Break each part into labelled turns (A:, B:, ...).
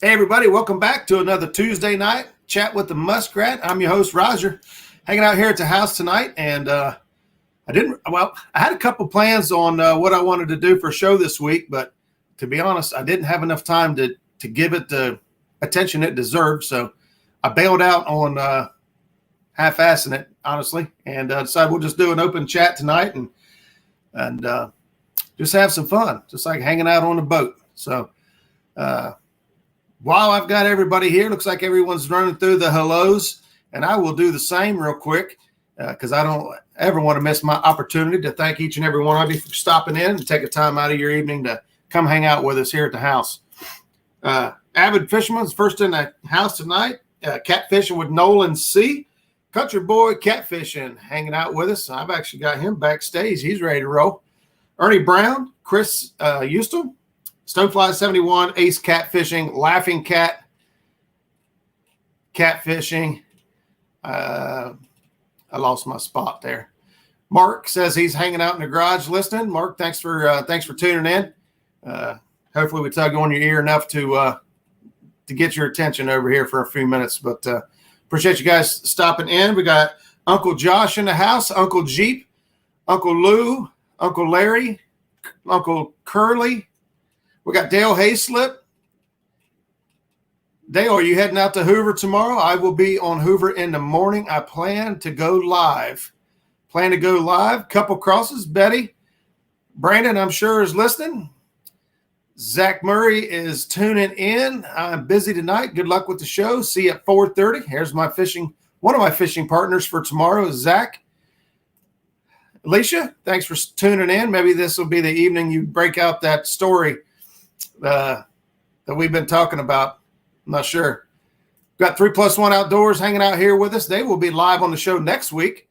A: Hey, everybody, welcome back to another Tuesday night chat with the Muskrat. I'm your host, Roger, hanging out here at the house tonight. And I had a couple plans on what I wanted to do for a show this week, but to be honest, I didn't have enough time to give it the attention it deserved. So I bailed out on half-assing it, honestly, and decided we'll just do an open chat tonight and just have some fun, just like hanging out on the boat. So while I've got everybody here, looks like everyone's running through the hellos, and I will do the same real quick because I don't ever want to miss my opportunity to thank each and every one of you for stopping in and take a time out of your evening to come hang out with us here at the house. Avid Fisherman's first in the house tonight. Catfishing with Nolan C. Country Boy Catfishing hanging out with us. I've actually got him backstage. He's ready to roll. Ernie Brown, Chris Houston, Stonefly 71, Ace Catfishing, Laughing Cat Catfishing. I lost my spot there. Mark says he's hanging out in the garage listening. Mark, thanks for tuning in. Hopefully we tug on your ear enough to get your attention over here for a few minutes. But appreciate you guys stopping in. We got Uncle Josh in the house, Uncle Jeep, Uncle Lou, Uncle Larry, Uncle Curly. We got Dale Hayslip. Dale, are you heading out to Hoover tomorrow? I will be on Hoover in the morning. I plan to go live. Couple crosses. Betty. Brandon, I'm sure, is listening. Zach Murray is tuning in. I'm busy tonight. Good luck with the show. See you at 4:30. Here's my one of my fishing partners for tomorrow is Zach. Alicia, thanks for tuning in. Maybe this will be the evening you break out that story that we've been talking about. I'm not sure. Got 3+1 Outdoors hanging out here with us. They will be live on the show next week.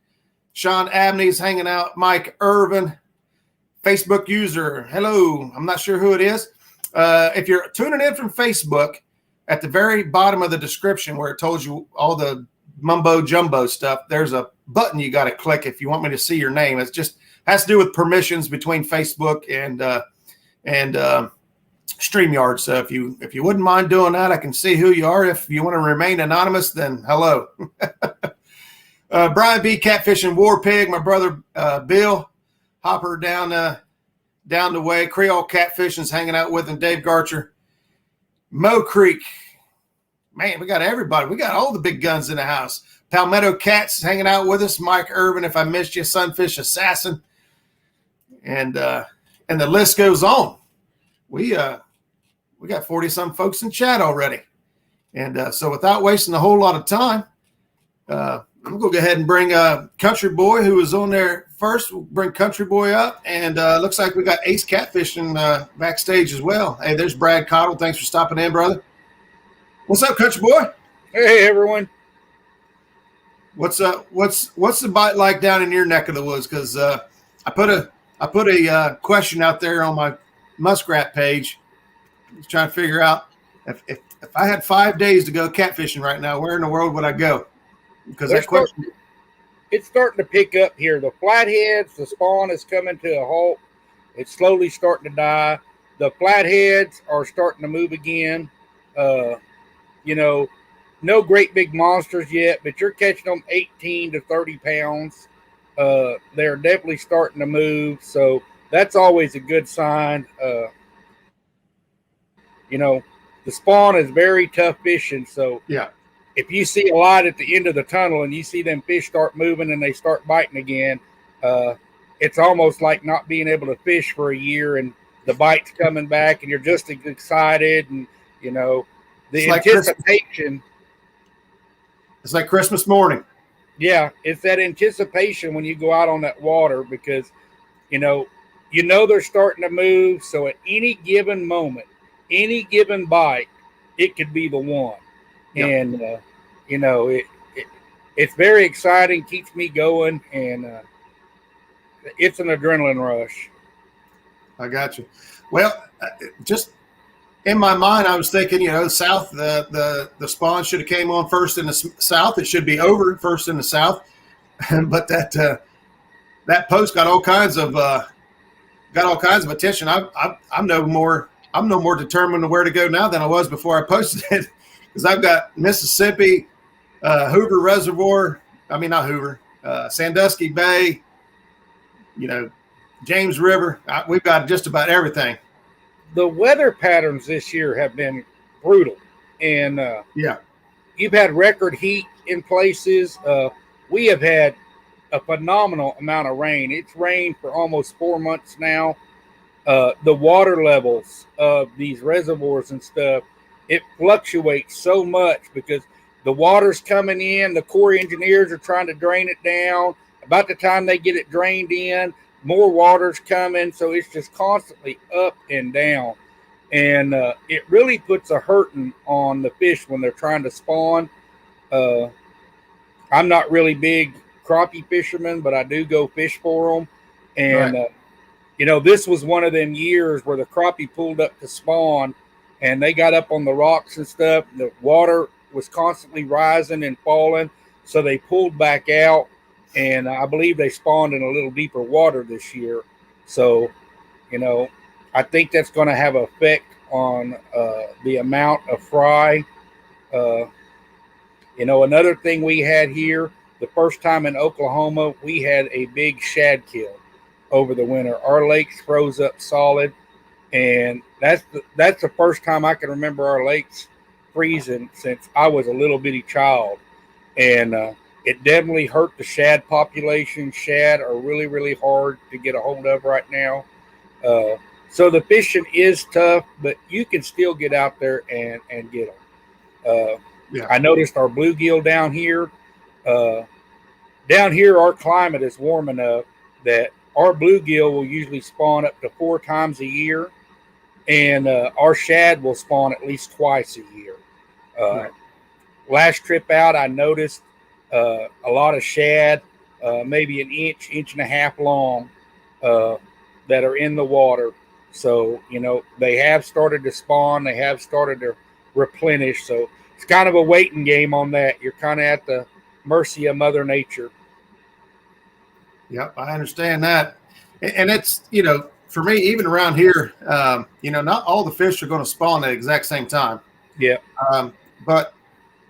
A: Sean Abney's hanging out. Mike Irvin, Facebook user. Hello. I'm not sure who it is. If you're tuning in from Facebook, at the very bottom of the description where it tells you all the mumbo jumbo stuff, there's a button you got to click if you want me to see your name. It's just has to do with permissions between Facebook and StreamYard. So if you wouldn't mind doing that, I can see who you are. If you want to remain anonymous, then hello. Brian B. Catfishing War Pig, my brother Bill Hopper down the way. Creole Catfishing's hanging out with him. Dave Garcher, Mo Creek. Man, we got everybody. We got all the big guns in the house. Palmetto Cats hanging out with us. Mike Irvin, if I missed you, Sunfish Assassin, and the list goes on. We got 40-some folks in chat already, and so without wasting a whole lot of time, I'm gonna go ahead and bring Country Boy, who was on there first. We'll bring Country Boy up, and looks like we got Ace Catfishing backstage as well. Hey, there's Brad Cottle. Thanks for stopping in, brother. What's up, Country Boy?
B: Hey, everyone.
A: What's the bite like down in your neck of the woods? Because I put a question out there on my Muskrat page. I was trying to figure out if I had 5 days to go catfishing right now, where in the world would I go? Because that question.
B: It's starting to pick up here. The flatheads, the spawn is coming to a halt. It's slowly starting to die. The flatheads are starting to move again. No great big monsters yet, but you're catching them 18 to 30 pounds. They're definitely starting to move, so that's always a good sign. The spawn is very tough fishing, so
A: yeah.
B: If you see a light at the end of the tunnel and you see them fish start moving and they start biting again, it's almost like not being able to fish for a year and the bite's coming back and you're just excited and, the anticipation.
A: It's like Christmas morning.
B: Yeah, it's that anticipation when you go out on that water because, they're starting to move. So at any given moment, any given bite, it could be the one. Yep. And, it's very exciting, keeps me going, and it's an adrenaline rush.
A: I got you. Well, just in my mind, I was thinking, south, the spawn should have came on first in the south. It should be over first in the south. But that post got all kinds of attention. I'm no more I'm no more determined to where to go now than I was before I posted it, because I've got Mississippi, Hoover Reservoir. I mean, not Hoover, Sandusky Bay, James River. We've got just about everything.
B: The weather patterns this year have been brutal, and
A: Yeah.
B: you've had record heat in places. We have had a phenomenal amount of rain. It's rained for almost 4 months now. The water levels of these reservoirs and stuff, it fluctuates so much because the water's coming in, the Corps engineers are trying to drain it down. About the time they get it drained in, more water's coming. So it's just constantly up and down. And it really puts a hurting on the fish when they're trying to spawn. I'm not really big crappie fisherman, but I do go fish for them. And, right. This was one of them years where the crappie pulled up to spawn and they got up on the rocks and stuff. The water was constantly rising and falling. So they pulled back out, and I believe they spawned in a little deeper water this year. So, I think that's going to have an effect on the amount of fry. Another thing we had here, the first time in Oklahoma, we had a big shad kill over the winter. Our lakes froze up solid, and that's the first time I can remember our lakes freezing since I was a little bitty child. And it definitely hurt the shad population. Shad are really, really hard to get a hold of right now. So the fishing is tough, but you can still get out there and get them. I noticed our bluegill down here. Down here, our climate is warm enough that our bluegill will usually spawn up to 4 times a year, and our shad will spawn at least twice a year. Last trip out, I noticed a lot of shad, maybe an inch and a half long, that are in the water. So, they have started to spawn. They have started to replenish. So it's kind of a waiting game on that. You're kind of at the mercy of Mother Nature.
A: Yep, I understand that. And it's, for me, even around here, not all the fish are going to spawn at the exact same time.
B: Yeah.
A: But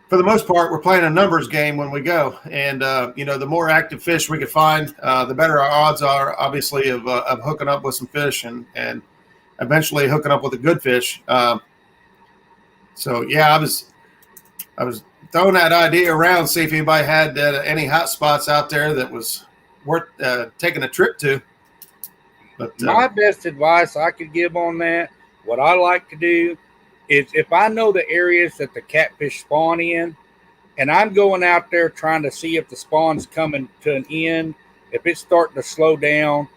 A: for the most part, we're playing a numbers game when we go. And, the more active fish we can find, the better our odds are, obviously, of hooking up with some fish and eventually hooking up with a good fish. So, yeah, I was throwing that idea around, see if anybody had any hot spots out there that was worth taking a trip to. But
B: my best advice I could give on that, what I like to do is if I know the areas that the catfish spawn in, and I'm going out there trying to see if the spawn's coming to an end, if it's starting to slow down,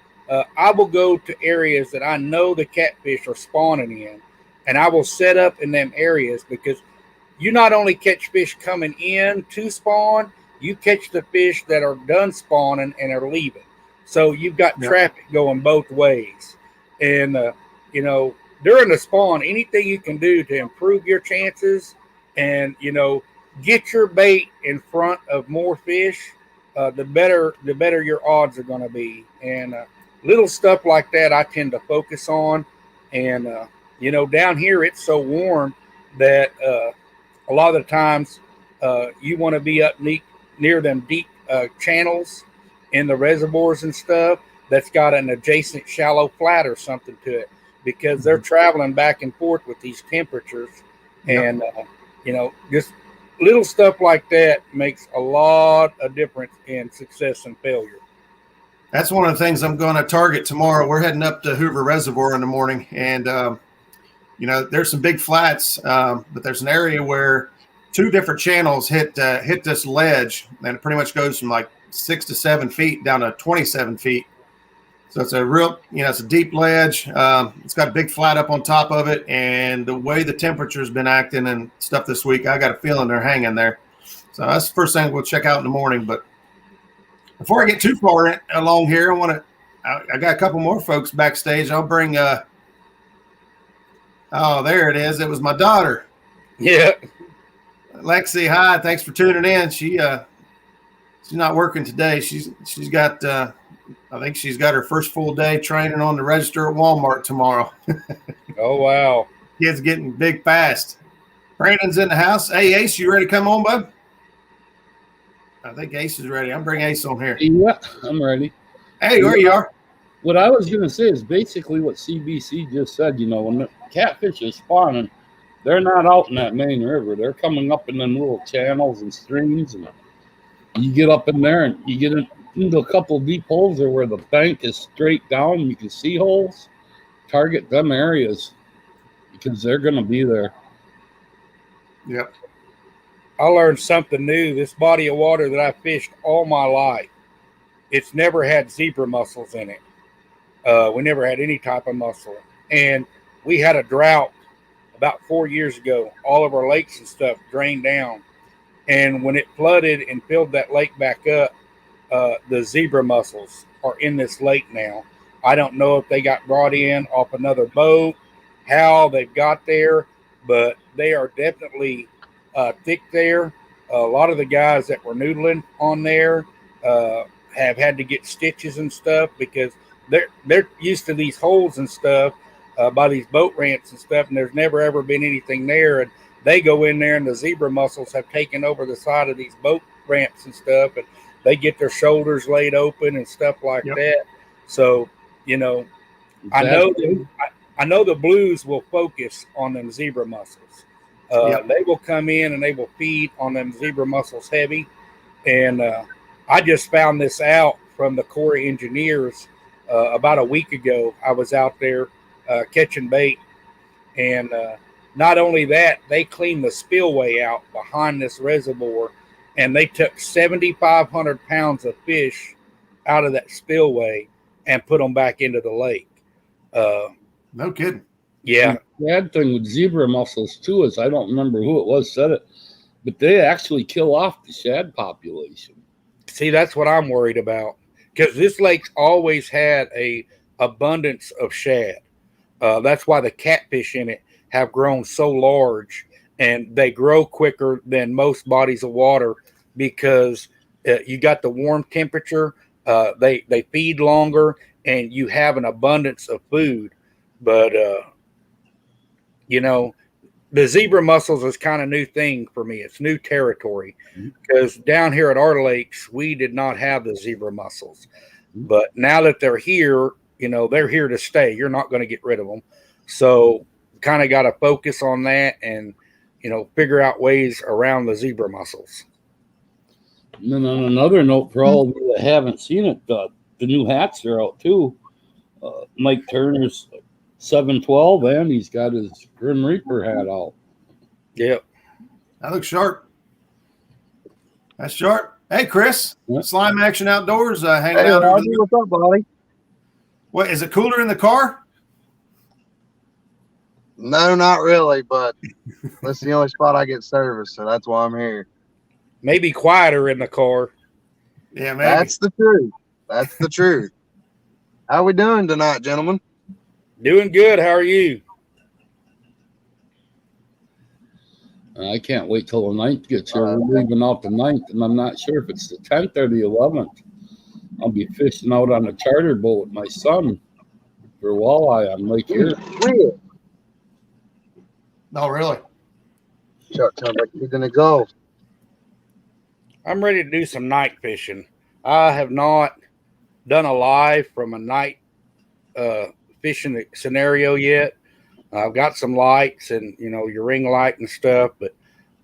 B: I will go to areas that I know the catfish are spawning in, and I will set up in them areas, because you not only catch fish coming in to spawn, you catch the fish that are done spawning and are leaving. So you've got traffic going both ways. And, during the spawn, anything you can do to improve your chances and, get your bait in front of more fish, the better your odds are going to be. And little stuff like that I tend to focus on. And, down here it's so warm that a lot of the times you want to be up near them deep channels in the reservoirs and stuff that's got an adjacent shallow flat or something to it, because they're traveling back and forth with these temperatures. And, just little stuff like that makes a lot of difference in success and failure.
A: That's one of the things I'm going to target tomorrow. We're heading up to Hoover Reservoir in the morning, and, there's some big flats, but there's an area where 2 different channels hit this ledge, and it pretty much goes from like 6 to 7 feet down to 27 feet. So it's a real, it's a deep ledge. It's got a big flat up on top of it. And the way the temperature's been acting and stuff this week, I got a feeling they're hanging there. So that's the first thing we'll check out in the morning. But before I get too far along here, I got a couple more folks backstage. I'll bring, oh, there it is. It was my daughter.
B: Yeah.
A: Lexi, hi. Thanks for tuning in. She's not working today. She's got I think she's got her first full day training on the register at Walmart tomorrow.
B: Oh, wow.
A: Kids getting big fast. Brandon's in the house. Hey, Ace, you ready to come on, bud? I think Ace is ready. I'm bringing Ace on here.
C: Yeah, I'm ready.
A: Hey, there you are.
C: What I was going to say is basically what CBC just said. When the catfish is spawning, they're not out in that main river. They're coming up in them little channels and streams. And you get up in there and you get into a couple of deep holes there where the bank is straight down and you can see holes. Target them areas because they're going to be there.
A: Yep.
B: I learned something new. This body of water that I fished all my life, it's never had zebra mussels in it. We never had any type of mussel. And we had a drought about 4 years ago. All of our lakes and stuff drained down. And when it flooded and filled that lake back up, the zebra mussels are in this lake now. I don't know if they got brought in off another boat, how they've got there, but they are definitely thick there. A lot of the guys that were noodling on there have had to get stitches and stuff because they're used to these holes and stuff by these boat ramps and stuff, and there's never ever been anything there. And they go in there, and the zebra mussels have taken over the side of these boat ramps and stuff, and they get their shoulders laid open and stuff like that. So, exactly. I know the blues will focus on them zebra mussels. They will come in and they will feed on them zebra mussels heavy. And I just found this out from the Corps of Engineers about a week ago. I was out there catching bait. And not only that, they cleaned the spillway out behind this reservoir, and they took 7,500 pounds of fish out of that spillway and put them back into the lake.
A: No kidding.
B: Yeah.
C: The bad thing with zebra mussels, too, is I don't remember who it was said it, but they actually kill off the shad population.
B: See, that's what I'm worried about, because this lake's always had a abundance of shad. That's why the catfish in it have grown so large, and they grow quicker than most bodies of water because you got the warm temperature, they feed longer, and you have an abundance of food. But the zebra mussels is kind of new thing for me. It's new territory because down here at our lakes, we did not have the zebra mussels. But now that they're here, they're here to stay. You're not going to get rid of them. So kind of got to focus on that and, figure out ways around the zebra mussels.
C: And then on another note, for all of you that haven't seen it, the new hats are out too. Mike Turner's 712, and he's got his Grim Reaper hat out.
B: Yep.
A: That looks sharp. That's sharp. Hey, Chris. Slime Action Outdoors hanging out.
D: What's up, buddy?
A: What, is it cooler in the car?
D: No, not really, but that's the only spot I get service, so that's why I'm here.
B: Maybe quieter in the car.
A: Yeah, maybe.
D: That's the truth. That's the truth. How we doing tonight, gentlemen?
B: Doing good. How are you?
C: I can't wait till the 9th gets here. We're leaving out the 9th, and I'm not sure if it's the 10th or the 11th. I'll be fishing out on a charter boat with my son for walleye on Lake Erie.
A: No, really?
D: Chuck, sounds like you're gonna go.
B: I'm ready to do some night fishing. I have not done a live from a night fishing scenario yet. I've got some lights and your ring light and stuff, but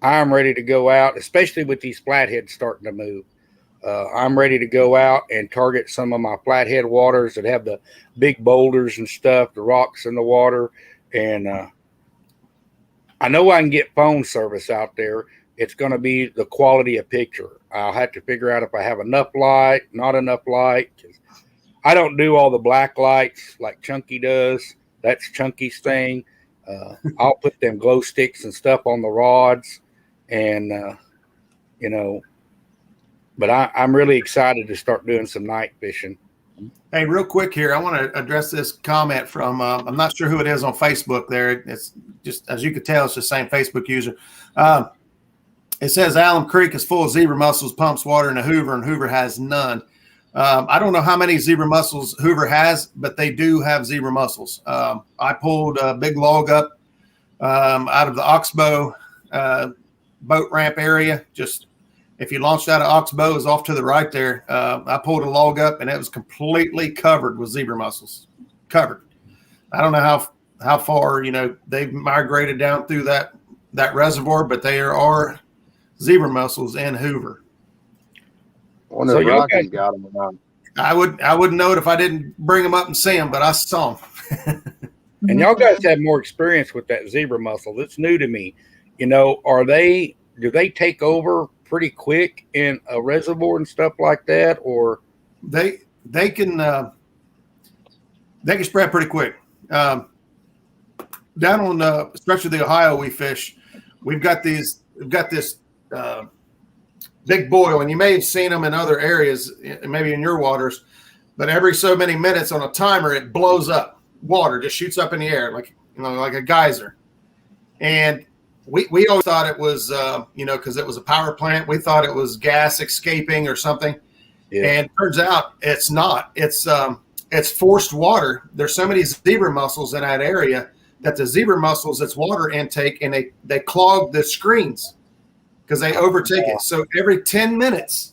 B: I'm ready to go out, especially with these flatheads starting to move. I'm ready to go out and target some of my flathead waters that have the big boulders and stuff, the rocks in the water, and I know I can get phone service out there. It's going to be the quality of picture. I'll have to figure out if I have enough light, not enough light. I don't do all the black lights like Chunky does. That's Chunky's thing. I'll put them glow sticks and stuff on the rods, and but I'm really excited to start doing some night fishing.
A: Hey, real quick here, I want to address this comment from, I'm not sure who it is on Facebook there. It's just, as you can tell, it's the same Facebook user. It says Alum Creek is full of zebra mussels, pumps water into Hoover, and Hoover has none. I don't know how many zebra mussels Hoover has, but they do have zebra mussels. I pulled a big log up out of the Oxbow boat ramp area. Just if you launched out of Oxbow, is off to the right there. I pulled a log up, and it was completely covered with zebra mussels. Covered. I don't know how far they've migrated down through that reservoir, but there are zebra mussels in Hoover.
D: I wonder if Rocky's got them or not.
A: I wouldn't know it if I didn't bring them up and see them, but I saw them.
B: And y'all guys have more experience with that zebra mussel. It's new to me. Do they take over pretty quick in a reservoir and stuff like that, or
A: they can spread pretty quick. Down on the stretch of the Ohio we fish, we've got this big boil, and you may have seen them in other areas, maybe in your waters, but every so many minutes on a timer, it blows up. Water just shoots up in the air like a geyser. And we always thought it was, because it was a power plant, we thought it was gas escaping or something. Yeah. And it turns out it's not. It's forced water. There's so many zebra mussels in that area that the zebra mussels, it's water intake, and they clog the screens because they overtake it. So every 10 minutes,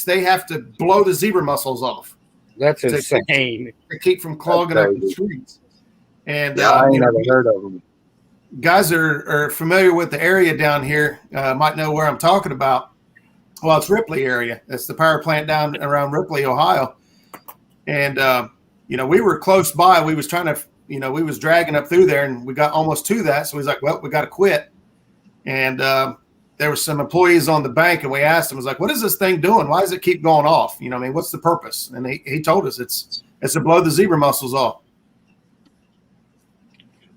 A: they have to blow the zebra mussels off.
B: That's insane.
A: To keep from clogging up the streets. And
D: I ain't never heard of them.
A: Guys are familiar with the area down here might know where I'm talking about. Well, it's Ripley area. It's the power plant down around Ripley, Ohio. And, we were close by. We was trying to, we was dragging up through there, and we got almost to that. So he's like, well, we got to quit. And there were some employees on the bank, and we asked him, was like, what is this thing doing? Why does it keep going off? What's the purpose? And he told us it's to blow the zebra mussels off.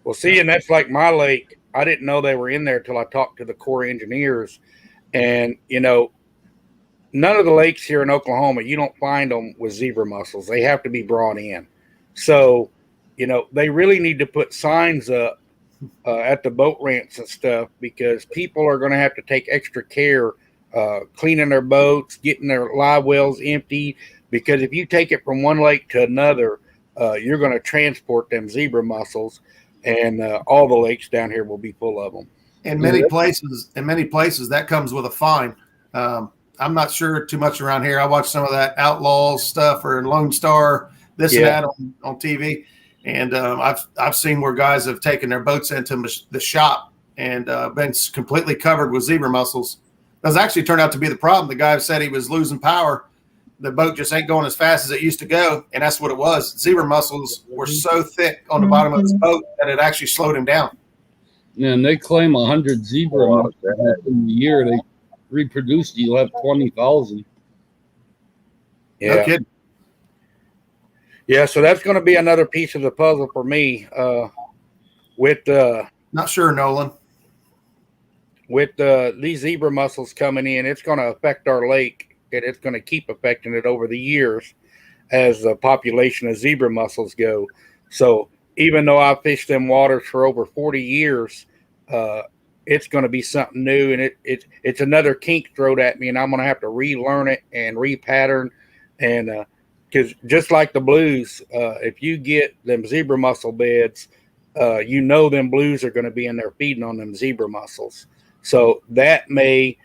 B: Well, see, and that's like my lake. I didn't know they were in there till I talked to the Corps engineers. And, none of the lakes here in Oklahoma, you don't find them with zebra mussels. They have to be brought in. So, they really need to put signs up at the boat ramps and stuff, because people are going to have to take extra care cleaning their boats, getting their live wells empty, because if you take it from one lake to another, you're going to transport them zebra mussels, and all the lakes down here will be full of them.
A: In many places, that comes with a fine. I'm not sure too much around here. I watch some of that Outlaws stuff or Lone Star, and that on TV. And I've seen where guys have taken their boats into the shop and been completely covered with zebra mussels. That's actually turned out to be the problem. The guy said he was losing power. The boat just ain't going as fast as it used to go, and that's what it was. Zebra mussels were so thick on the bottom of his boat that it actually slowed him down.
C: Yeah, and they claim 100 zebra mussels in the year. They reproduced, you'll have 20,000.
B: Yeah.
A: No kidding.
B: Yeah, so that's going to be another piece of the puzzle for me.
A: Not sure, Nolan.
B: With these zebra mussels coming in, it's going to affect our lake, and it's going to keep affecting it over the years as the population of zebra mussels go. So even though I've fished them waters for over 40 years, it's going to be something new, and it's another kink thrown at me, and I'm going to have to relearn it and repattern, and because just like the blues, if you get them zebra mussel beds, them blues are going to be in there feeding on them zebra mussels. So that may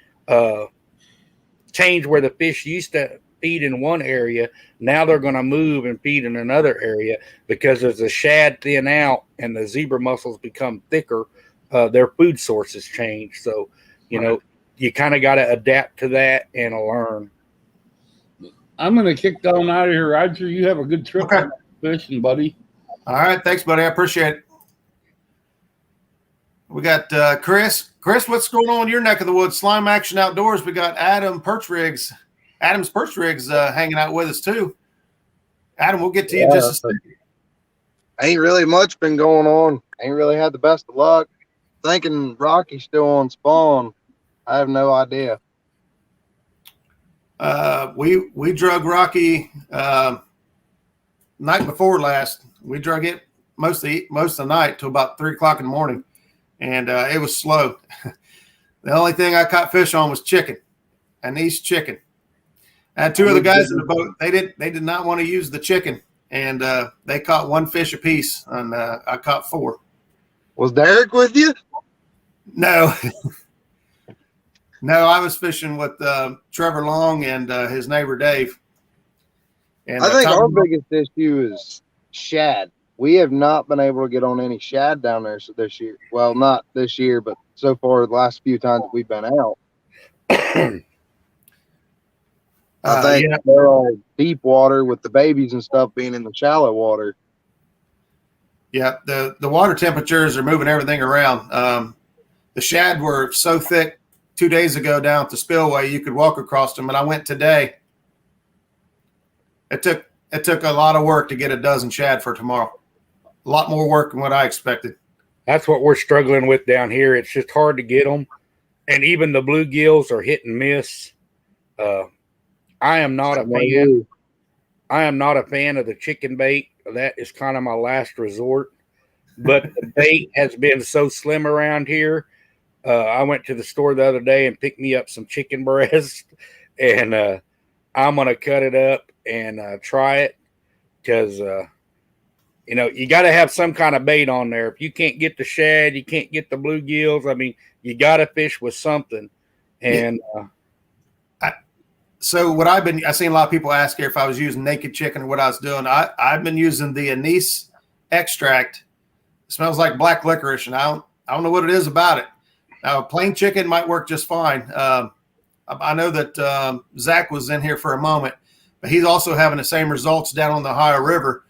B: change where the fish used to feed in one area. Now they're going to move and feed in another area, because as the shad thin out and the zebra mussels become thicker, their food sources change. So, you kind of got to adapt to that and learn.
C: I'm going to kick down out of here. Roger, you have a good trip fishing, buddy.
A: All right. Thanks, buddy. I appreciate it. We got Chris. Chris, what's going on in your neck of the woods? Slime Action Outdoors. We got Adam's Perch Rigs hanging out with us too. Adam, we'll get to you in just a second.
D: Ain't really much been going on. Ain't really had the best of luck. Thinking Rocky's still on spawn. I have no idea.
A: We drug Rocky night before last. We drug it most of the night till about 3:00 in the morning, and it was slow. The only thing I caught fish on was chicken, Anise chicken. I had two of the guys in the boat. They did not want to use the chicken, and they caught one fish apiece, and I caught 4.
D: Was Derek with you?
A: No, no, I was fishing with Trevor Long and his neighbor Dave. And
D: I think our biggest issue is shad. We have not been able to get on any shad down there this year. Well, not this year, but so far the last few times that we've been out. I think they're all deep water with the babies and stuff being in the shallow water.
A: Yeah, the water temperatures are moving everything around. The shad were so thick 2 days ago down at the spillway you could walk across them, and I went today. It took a lot of work to get a dozen shad for tomorrow. A lot more work than what I expected.
B: That's what we're struggling with down here. It's just hard to get them, and even the bluegills are hit and miss. I am not a fan. I am not a fan of the chicken bait. That is kind of my last resort. But the bait has been so slim around here. I went to the store the other day and picked me up some chicken breast, and I'm going to cut it up and try it because, you got to have some kind of bait on there. If you can't get the shad, you can't get the bluegills. I mean, you got to fish with something. And
A: so what I've seen a lot of people ask here if I was using naked chicken or what I was doing. I've been using the anise extract. It smells like black licorice, and I don't know what it is about it. Now, plain chicken might work just fine. I know that Zach was in here for a moment, but he's also having the same results down on the Ohio River.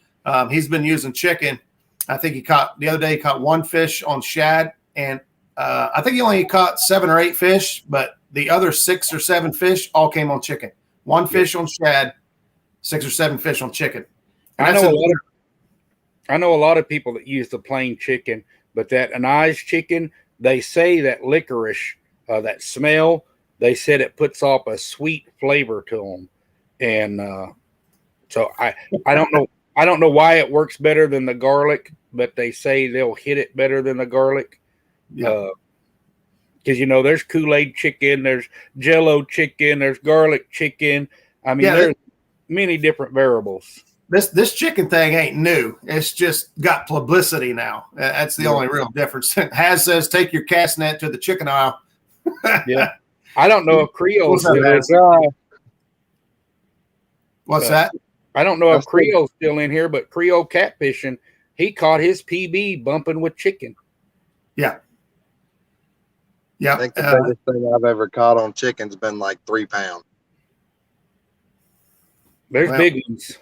A: He's been using chicken. I think the other day he caught 1 fish on shad, and I think he only caught 7 or 8 fish, but the other 6 or 7 fish all came on chicken. 1 fish on shad, 6 or 7 fish on chicken.
B: I know a lot of people that use the plain chicken, but that anise chicken, they say that licorice, that smell, they said it puts off a sweet flavor to them. And so I don't know. I don't know why it works better than the garlic, but they say they'll hit it better than the garlic.
A: Yeah.
B: Because, there's Kool-Aid chicken, there's Jello chicken, there's garlic chicken. I mean, there's many different variables.
A: This chicken thing ain't new. It's just got publicity now. That's the only real difference. Haz says, take your cast net to the chicken aisle.
B: Yeah. I don't know if Creole's
A: What's that?
B: I don't know if Creole's still in here, but Creole catfishing, he caught his PB bumping with chicken.
A: Yeah. Yeah.
D: I think the biggest thing I've ever caught on chicken's been like 3 pounds.
B: There's big ones.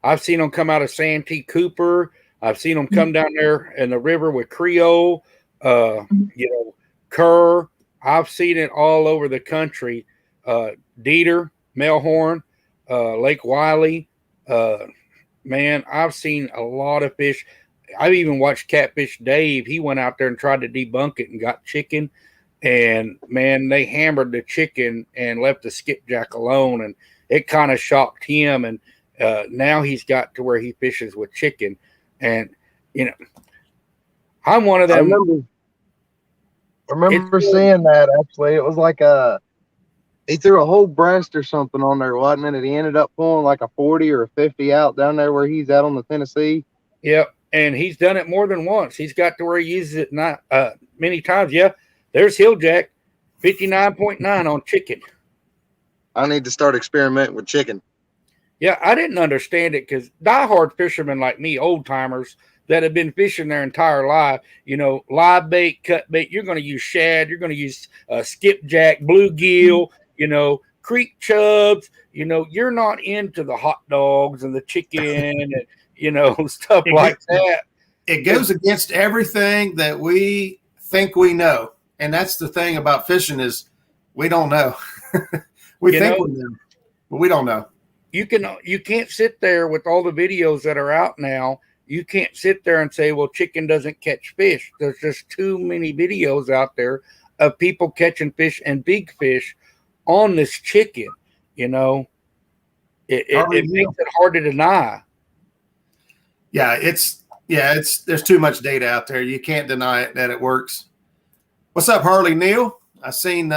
B: I've seen them come out of Santee Cooper. I've seen them come down there in the river with Creole, Kerr. I've seen it all over the country. Dieter, Melhorn, Lake Wiley. Man, I've seen a lot of fish. I've even watched Catfish Dave. He went out there and tried to debunk it and got chicken. And, man, they hammered the chicken and left the skipjack alone. And it kind of shocked him. And now he's got to where he fishes with chicken. And, I'm one of them.
D: I remember seeing that, actually. It was like he threw a whole breast or something on there, wasn't it? And he ended up pulling like a 40 or a 50 out down there where he's at on the Tennessee.
B: Yep. And he's done it more than once. He's got to where he uses it not many times. Yeah. There's Hilljack, 59.9 on chicken.
D: I need to start experimenting with chicken.
B: Yeah, I didn't understand it because diehard fishermen like me, old timers that have been fishing their entire life, live bait, cut bait, you're going to use shad, you're going to use skipjack, bluegill, creek chubs. You're not into the hot dogs and the chicken and, stuff like that.
A: It goes against everything that we think we know. And that's the thing about fishing is we don't know. We think we know, but we don't know.
B: You can't sit there with all the videos that are out now. You can't sit there and say, well, chicken doesn't catch fish. There's just too many videos out there of people catching fish and big fish on this chicken. It makes it hard to deny.
A: Yeah, there's too much data out there. You can't deny it that it works. What's up, Harley Neal? I seen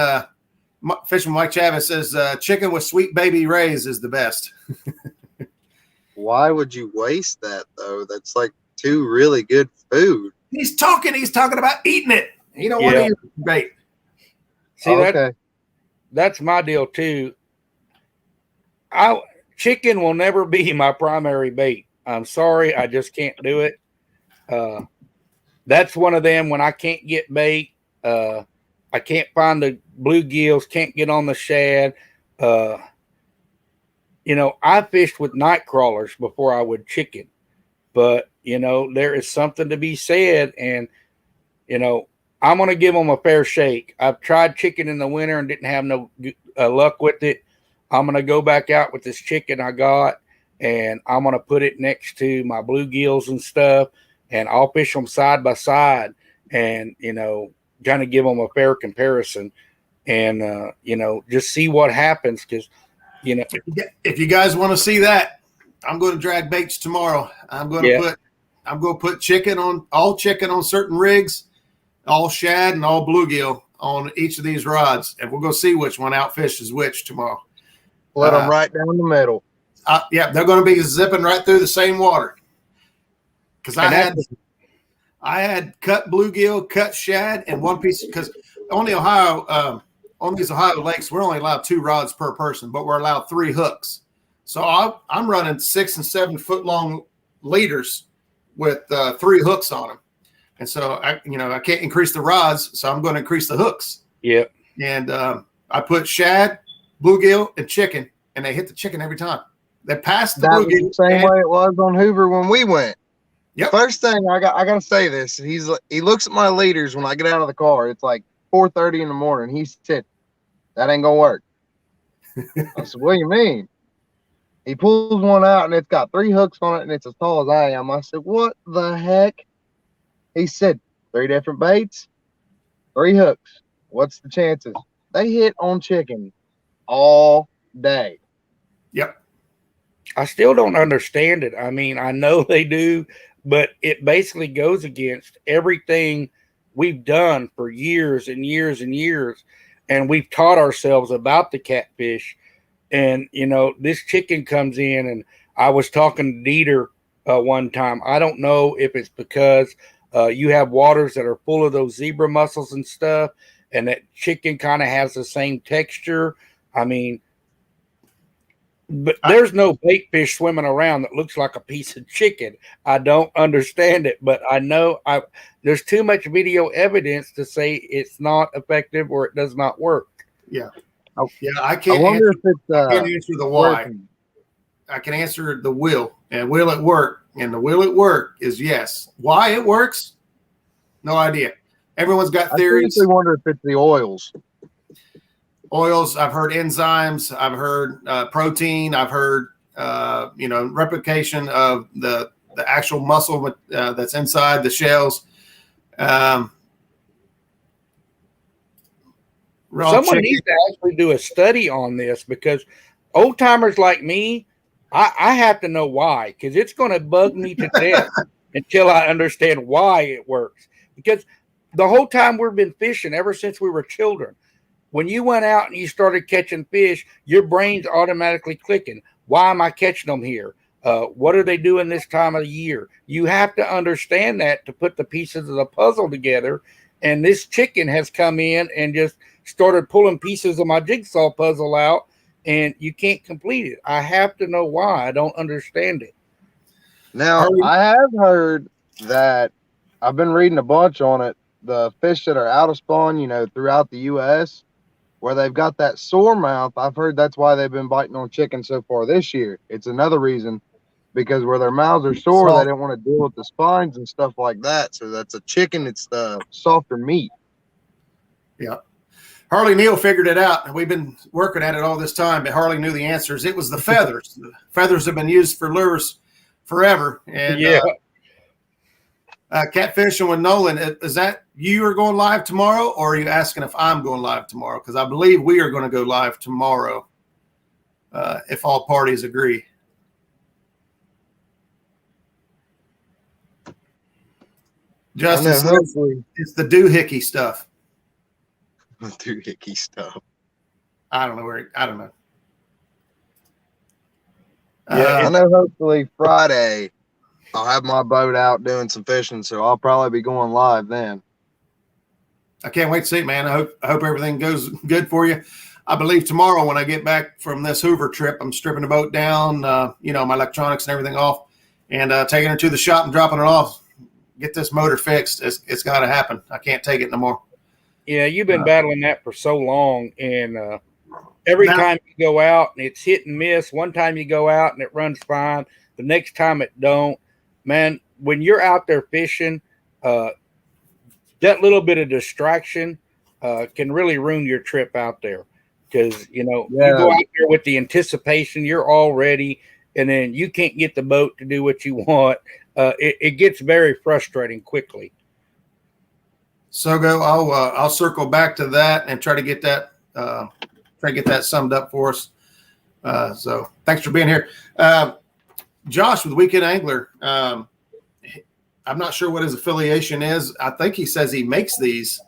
A: Fisherman Mike Chavez says chicken with Sweet Baby Ray's is the best.
D: Why would you waste that though? That's like two really good food.
A: He's talking about eating it. He don't want to eat bait.
B: See,
D: Okay.
B: that's my deal too. Chicken will never be my primary bait. I'm sorry, I just can't do it. That's one of them when I can't get bait. I can't find the bluegills, can't get on the shad. I fished with night crawlers before I would chicken, but there is something to be said, and I'm going to give them a fair shake. I've tried chicken in the winter and didn't have no luck with it. I'm going to go back out with this chicken I got, and I'm going to put it next to my bluegills and stuff, and I'll fish them side by side, and kind of give them a fair comparison, and just see what happens, because
A: if you guys want to see that, I'm going to drag baits tomorrow. I'm going to put chicken on certain rigs, all shad and all bluegill on each of these rods, and we'll go see which one outfishes which tomorrow.
D: Let them right down the middle.
A: Yeah, they're going to be zipping right through the same water. Because I had cut bluegill, cut shad, and one piece, because on these Ohio lakes, we're only allowed 2 rods per person, but we're allowed 3 hooks. So I'm running 6 and 7 foot long leaders with 3 hooks on them. And so I can't increase the rods, so I'm going to increase the hooks.
B: Yeah.
A: And I put shad, bluegill, and chicken, and they hit the chicken every time. They passed the bluegill.
D: Was the same way it was on Hoover when we went.
A: Yep.
D: First thing I got to say this. He looks at my leaders when I get out of the car. It's like 4:30 in the morning. He said, "That ain't gonna work." I said, "What do you mean?" He pulls one out and it's got 3 hooks on it and it's as tall as I am. I said, "What the heck?" He said, 3 different baits, 3 hooks. What's the chances? They hit on chicken all day.
A: Yep.
B: I still don't understand it. I mean, I know they do, but it basically goes against everything we've done for years and years and years. And we've taught ourselves about the catfish. And, this chicken comes in, and I was talking to Dieter one time. I don't know if it's because you have waters that are full of those zebra mussels and stuff, and that chicken kind of has the same texture. I mean, but there's no bait fish swimming around that looks like a piece of chicken. I don't understand it, but I know there's too much video evidence to say it's not effective or it does not work.
A: Yeah. Yeah, I can't
D: wonder if it's
A: I can't answer the why.
D: working.
A: I can answer the will. And will it work? And the will it work is yes. Why it works? No idea. Everyone's got theories.
D: I wonder if it's the oils.
A: Oils, I've heard enzymes, I've heard protein, I've heard replication of the actual muscle that's inside the shells.
B: Someone needs to actually do a study on this, because old timers like me, I have to know why, because it's going to bug me to death until I understand why it works. Because the whole time we've been fishing, ever since we were children, when you went out and you started catching fish, your brain's automatically clicking. Why am I catching them here? What are they doing this time of the year? You have to understand that to put the pieces of the puzzle together. And this chicken has come in and just started pulling pieces of my jigsaw puzzle out, and you can't complete it. I have to know why. I don't understand it.
D: Now, I have heard that, I've been reading a bunch on it, the fish that are out of spawn, throughout the U.S., where they've got that sore mouth. I've heard that's why they've been biting on chicken so far this year. It's another reason, because where their mouths are sore, they don't want to deal with the spines and stuff like that. So that's a chicken. It's the softer meat.
A: Yeah. Harley Neal figured it out, and we've been working at it all this time, but Harley knew the answers. It was the feathers. The feathers have been used for lures forever. And catfishing with Nolan, is that you are going live tomorrow, or are you asking if I'm going live tomorrow? Because I believe we are going to go live tomorrow, if all parties agree. Justin says it's the doohickey stuff.
D: Doohickey stuff.
A: I don't know.
B: Yeah,
D: I know hopefully Friday I'll have my boat out doing some fishing, so I'll probably be going live then.
A: I can't wait to see it, man. I hope everything goes good for you. I believe tomorrow when I get back from this Hoover trip, I'm stripping the boat down, my electronics and everything off, and taking her to the shop and dropping it off. Get this motor fixed. It's got to happen. I can't take it no more.
B: Yeah, you've been battling that for so long, and every time you go out and it's hit and miss. One time you go out and it runs fine. The next time it don't. Man, when you're out there fishing, that little bit of distraction can really ruin your trip out there. Because, you go out there with the anticipation, you're all ready, and then you can't get the boat to do what you want. It gets very frustrating quickly.
A: So I'll circle back to that and try to get that summed up for us. So thanks for being here. Josh with Weekend Angler. I'm not sure what his affiliation is. I think he says he makes these.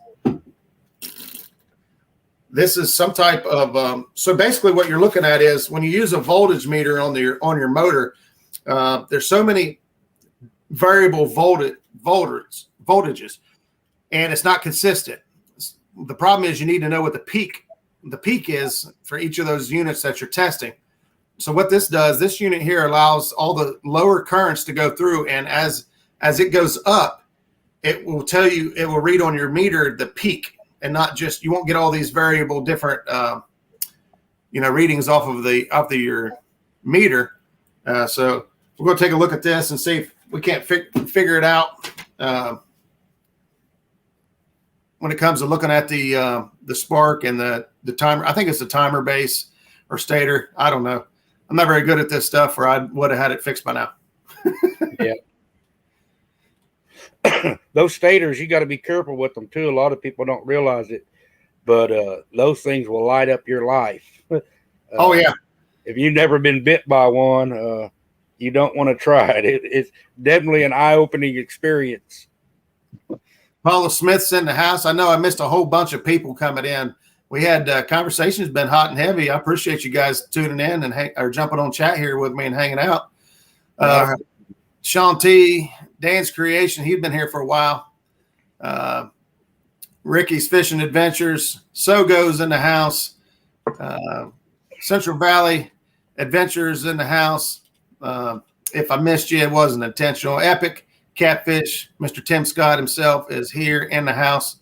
A: This is some type of so basically what you're looking at is when you use a voltage meter on your motor, there's so many variable voltages, and it's not consistent. The problem is you need to know what the peak is for each of those units that you're testing. So what this does, this unit here allows all the lower currents to go through, and as it goes up, it will read on your meter the peak, and not just, you won't get all these variable different readings off of your meter. So we're going to take a look at this and see if we can't figure it out when it comes to looking at the spark and the timer. I think it's the timer base or stator. I don't know. I'm not very good at this stuff, or I would have had it fixed by now.
B: Yeah. Those stators, you got to be careful with them too. A lot of people don't realize it, but those things will light up your life.
A: Oh yeah.
B: If you've never been bit by one, you don't want to try it. It's definitely an eye-opening experience.
A: Paula Smith's in the house. I know I missed a whole bunch of people coming in. We had conversations been hot and heavy. I appreciate you guys tuning in and jumping on chat here with me and hanging out. Sean T, Dan's Creation, he'd been here for a while. Ricky's Fishing Adventures, Sogo's in the house. Central Valley Adventures in the house. If I missed you, it wasn't intentional. Epic Catfish, Mr. Tim Scott himself is here in the house.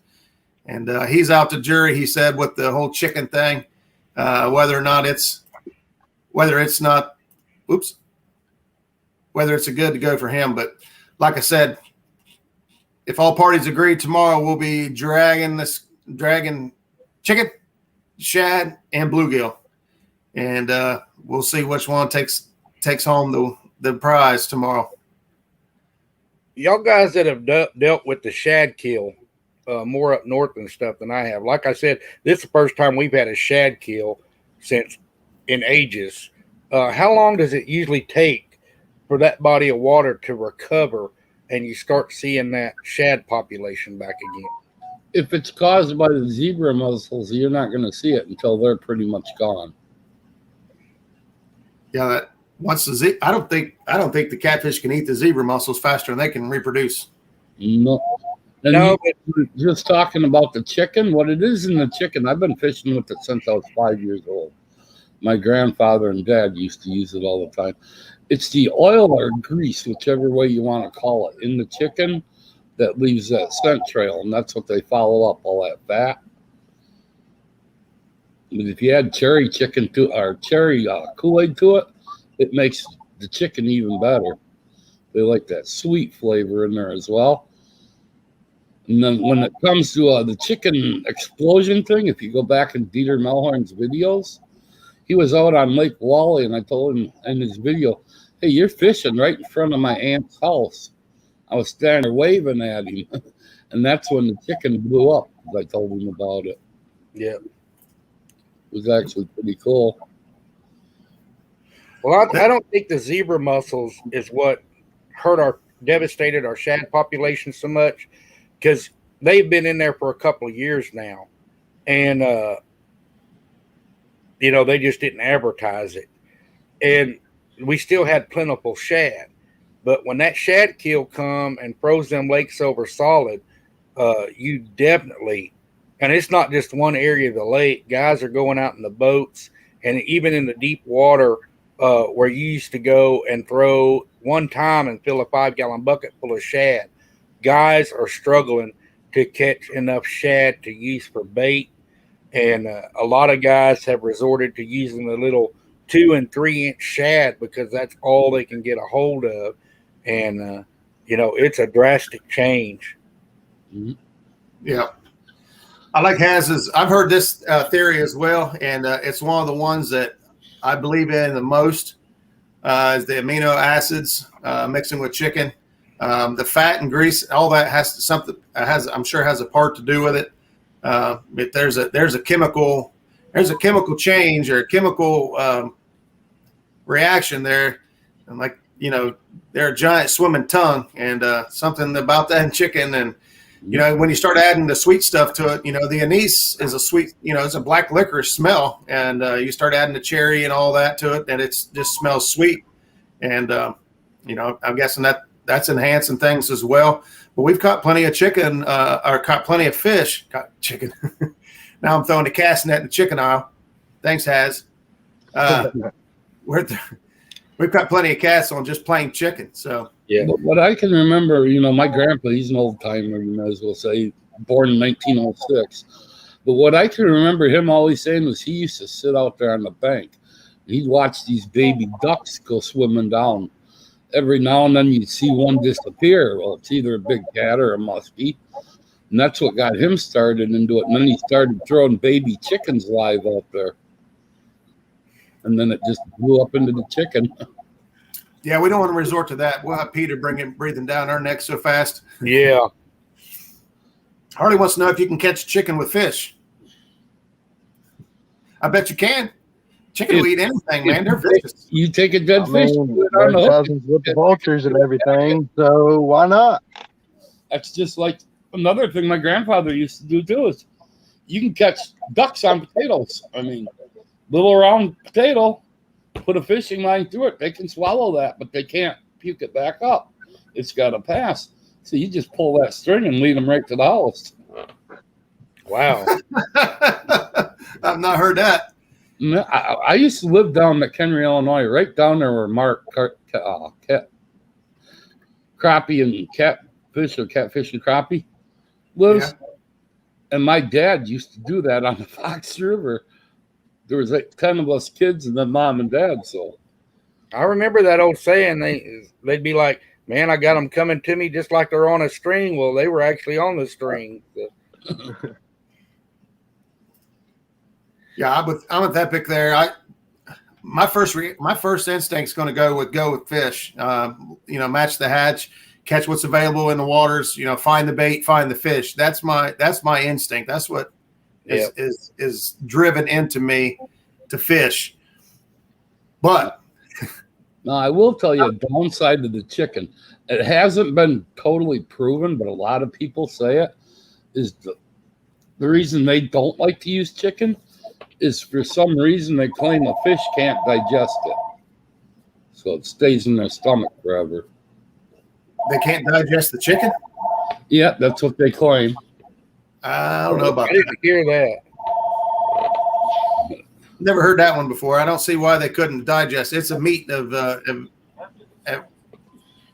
A: And he's out to jury, he said, with the whole chicken thing, whether it's a good to go for him. But like I said, if all parties agree, tomorrow we'll be dragging chicken, shad, and bluegill. And we'll see which one takes home the prize tomorrow.
B: Y'all guys that have dealt with the shad kill more up north and stuff than I have. Like I said, this is the first time we've had a shad kill since in ages. How long does it usually take for that body of water to recover and you start seeing that shad population back again?
C: If it's caused by the zebra mussels, you're not going to see it until they're pretty much gone.
A: Yeah, I don't think the catfish can eat the zebra mussels faster than they can reproduce.
C: No. And just talking about the chicken, what it is in the chicken, I've been fishing with it since I was 5 years old. My grandfather and dad used to use it all the time. It's the oil or grease, whichever way you want to call it, in the chicken that leaves that scent trail, and that's what they follow up, all that fat. But if you add cherry chicken to or cherry Kool-Aid to it, it makes the chicken even better. They like that sweet flavor in there as well. And then when it comes to the chicken explosion thing, if you go back in Dieter Melhorn's videos, he was out on Lake Wally, and I told him in his video, hey, you're fishing right in front of my aunt's house. I was standing there waving at him, and that's when the chicken blew up. I told him about it.
B: Yeah.
C: It was actually pretty cool.
B: Well, I don't think the zebra mussels is what devastated our shad population so much, because they've been in there for a couple of years now. And they just didn't advertise it. And we still had plentiful shad. But when that shad kill come and froze them lakes over solid, you definitely, and it's not just one area of the lake. Guys are going out in the boats and even in the deep water where you used to go and throw one time and fill a 5-gallon bucket full of shad. Guys are struggling to catch enough shad to use for bait. And a lot of guys have resorted to using the little 2 and 3 inch shad because that's all they can get a hold of. And, it's a drastic change.
C: Mm-hmm.
A: Yeah. I like Haz's. I've heard this theory as well. And it's one of the ones that I believe in the most is the amino acids mixing with chicken. The fat and grease, all that I'm sure has a part to do with it. But there's a chemical change or a chemical reaction there, and they're a giant swimming tongue, and something about that in chicken. And when you start adding the sweet stuff to it, the anise is a sweet, it's a black licorice smell, and you start adding the cherry and all that to it, and it just smells sweet. And I'm guessing that's enhancing things as well. But we've caught plenty of chicken, or caught plenty of fish. Caught chicken. Now I'm throwing the cast net in the chicken aisle. Thanks, Haz. We've got plenty of casts on just plain chicken. So
C: yeah. But what I can remember, my grandpa, he's an old timer, you might as well say, born in 1906. But what I can remember him always saying was he used to sit out there on the bank. He'd watch these baby ducks go swimming down. Every now and then you'd see one disappear. Well, it's either a big cat or a muskie. And that's what got him started into it. And then he started throwing baby chickens live out there. And then it just blew up into the chicken.
A: Yeah, we don't want to resort to that. We'll have Peter breathing down our necks so fast.
B: Yeah.
A: Harley wants to know if you can catch chicken with fish. I bet you can. Chicken will eat anything, man. They're vicious.
C: You take a dead fish.
D: They're cousins with the vultures and everything, so why not?
C: That's just like another thing my grandfather used to do too. Is you can catch ducks on potatoes. I mean, little round potato, put a fishing line through it. They can swallow that, but they can't puke it back up. It's got to pass. So you just pull that string and lead them right to the house.
B: Wow.
A: I've not heard that.
C: I used to live down in McHenry, Illinois, right down there where Mark Crappie and Catfish and Crappie lives. Yeah. And my dad used to do that on the Fox River. There was like 10 of us kids and then mom and dad. So
B: I remember that old saying. They'd be like, man, I got them coming to me just like they're on a string. Well, they were actually on the string. So.
A: Yeah, I'm with Epic there. My first instinct is going to go with fish. Match the hatch, catch what's available in the waters. Find the bait, find the fish. That's my instinct. That's what is driven into me to fish. But
C: now I will tell you a downside to the chicken. It hasn't been totally proven, but a lot of people say it is the reason they don't like to use chicken is for some reason they claim a fish can't digest it. So it stays in their stomach forever.
A: They can't digest the chicken?
C: Yeah, that's what they claim.
A: I don't know about that.
B: I didn't hear that.
A: Never heard that one before. I don't see why they couldn't digest. It's a meat of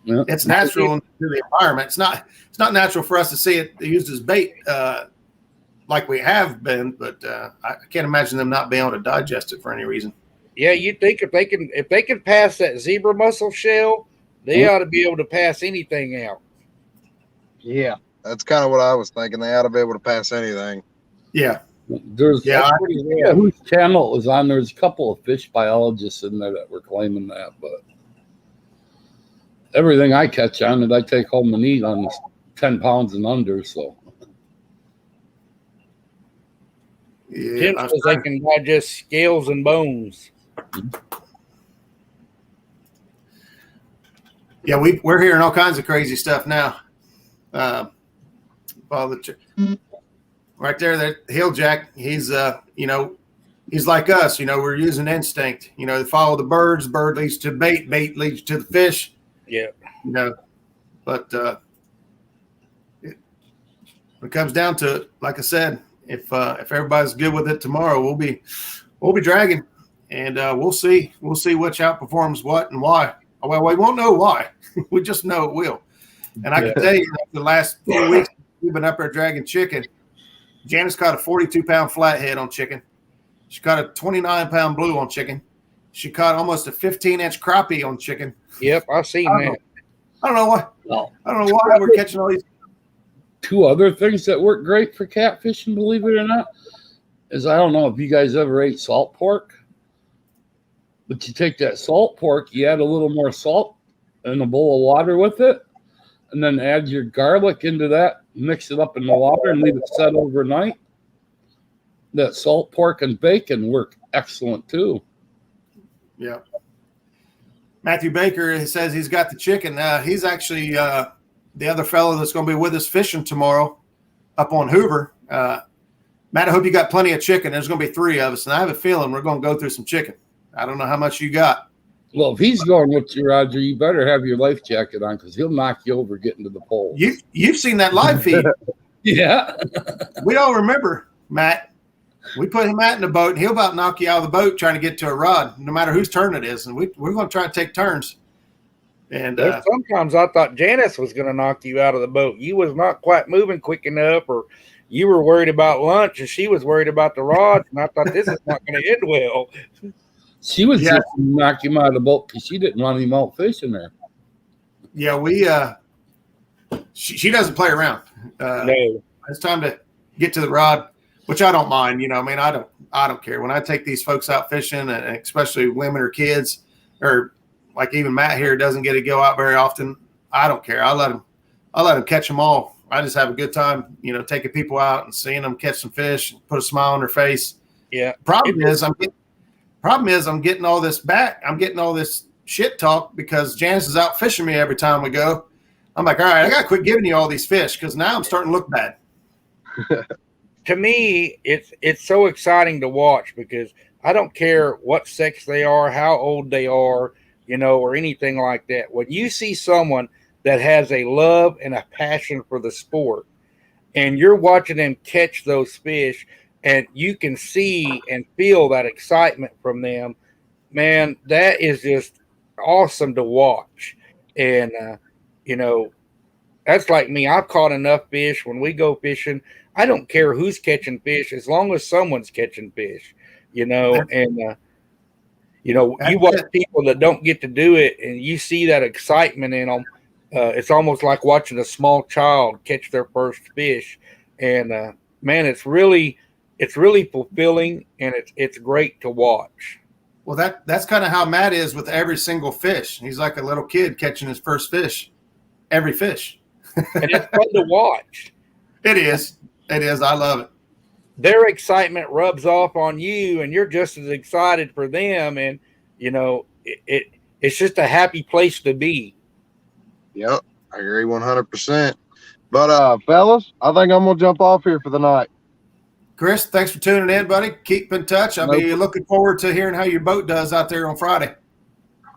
A: it's natural to the environment. It's not natural for us to see it used as bait like we have been, but I can't imagine them not being able to digest it for any reason.
B: Yeah, you'd think if they can pass that zebra mussel shell, they ought to be able to pass anything out.
D: Yeah, that's kind of what I was thinking. They ought to be able to pass anything.
A: Yeah.
C: Whose channel it was on. There's a couple of fish biologists in there that were claiming that, but everything I catch on it, I take home and eat on 10 pounds and under, so.
B: Yeah, says they can digest scales and bones.
A: Yeah, we're hearing all kinds of crazy stuff now. Right there, that Hilljack, he's he's like us, we're using instinct, to follow the birds. Bird leads to bait, bait leads to the fish.
B: Yeah.
A: But when it comes down to it, like I said, if everybody's good with it tomorrow, we'll be dragging, and we'll see which outperforms what and why. Well, we won't know why. We just know it will. And I can tell you, the last few weeks we've been up there dragging chicken. Janice caught a 42-pound flathead on chicken. She caught a 29-pound blue on chicken. She caught almost a 15-inch crappie on chicken.
B: Yep, I've seen that.
A: I don't know why. I don't know why we're catching all these.
C: Two other things that work great for catfishing, believe it or not, is I don't know if you guys ever ate salt pork, but you take that salt pork, you add a little more salt in a bowl of water with it, and then add your garlic into that, mix it up in the water, and leave it set overnight. That salt pork and bacon work excellent too.
A: Yeah. Matthew Baker says he's got the chicken. He's actually the other fellow that's going to be with us fishing tomorrow up on Hoover. Matt, I hope you got plenty of chicken. There's going to be 3 of us, and I have a feeling we're going to go through some chicken. I don't know how much you got.
C: Well, if he's going with you, Roger, you better have your life jacket on because he'll knock you over getting to the pole.
A: You've seen that live feed.
C: Yeah.
A: We all remember, Matt. We put Matt in the boat, and he'll about knock you out of the boat trying to get to a rod, no matter whose turn it is. And we're going to try to take turns. And
B: sometimes I thought Janice was going to knock you out of the boat. You was not quite moving quick enough, or you were worried about lunch, and she was worried about the rods. And I thought this is not going to end well.
C: She was just knock him out of the boat because she didn't want him out fishing there.
A: Yeah, she doesn't play around.
B: No,
A: it's time to get to the rod, which I don't mind. I don't care when I take these folks out fishing, and especially women or kids, or like even Matt here doesn't get to go out very often. I don't care. I let them catch them all. I just have a good time, taking people out and seeing them catch some fish, and put a smile on their face.
B: Yeah.
A: Problem is I'm getting all this back. I'm getting all this shit talk because Janice is out fishing me every time we go. I'm like, all right, I got to quit giving you all these fish because now I'm starting to look bad.
B: To me, it's so exciting to watch because I don't care what sex they are, how old they are, or anything like that. When you see someone that has a love and a passion for the sport, and you're watching them catch those fish, and you can see and feel that excitement from them, man, that is just awesome to watch. And, that's like me. I've caught enough fish when we go fishing. I don't care who's catching fish as long as someone's catching fish, and, you watch people that don't get to do it and you see that excitement in them. It's almost like watching a small child catch their first fish. And, man, it's really fulfilling, and it's great to watch.
A: Well, that's kind of how Matt is with every single fish. He's like a little kid catching his first fish, every fish.
B: And it's fun to watch.
A: It is. I love it.
B: Their excitement rubs off on you, and you're just as excited for them. And, it's just a happy place to be.
D: Yep, I agree 100%. But, fellas, I think I'm going to jump off here for the night.
A: Chris, thanks for tuning in, buddy. Keep in touch. I'll be looking forward to hearing how your boat does out there on Friday.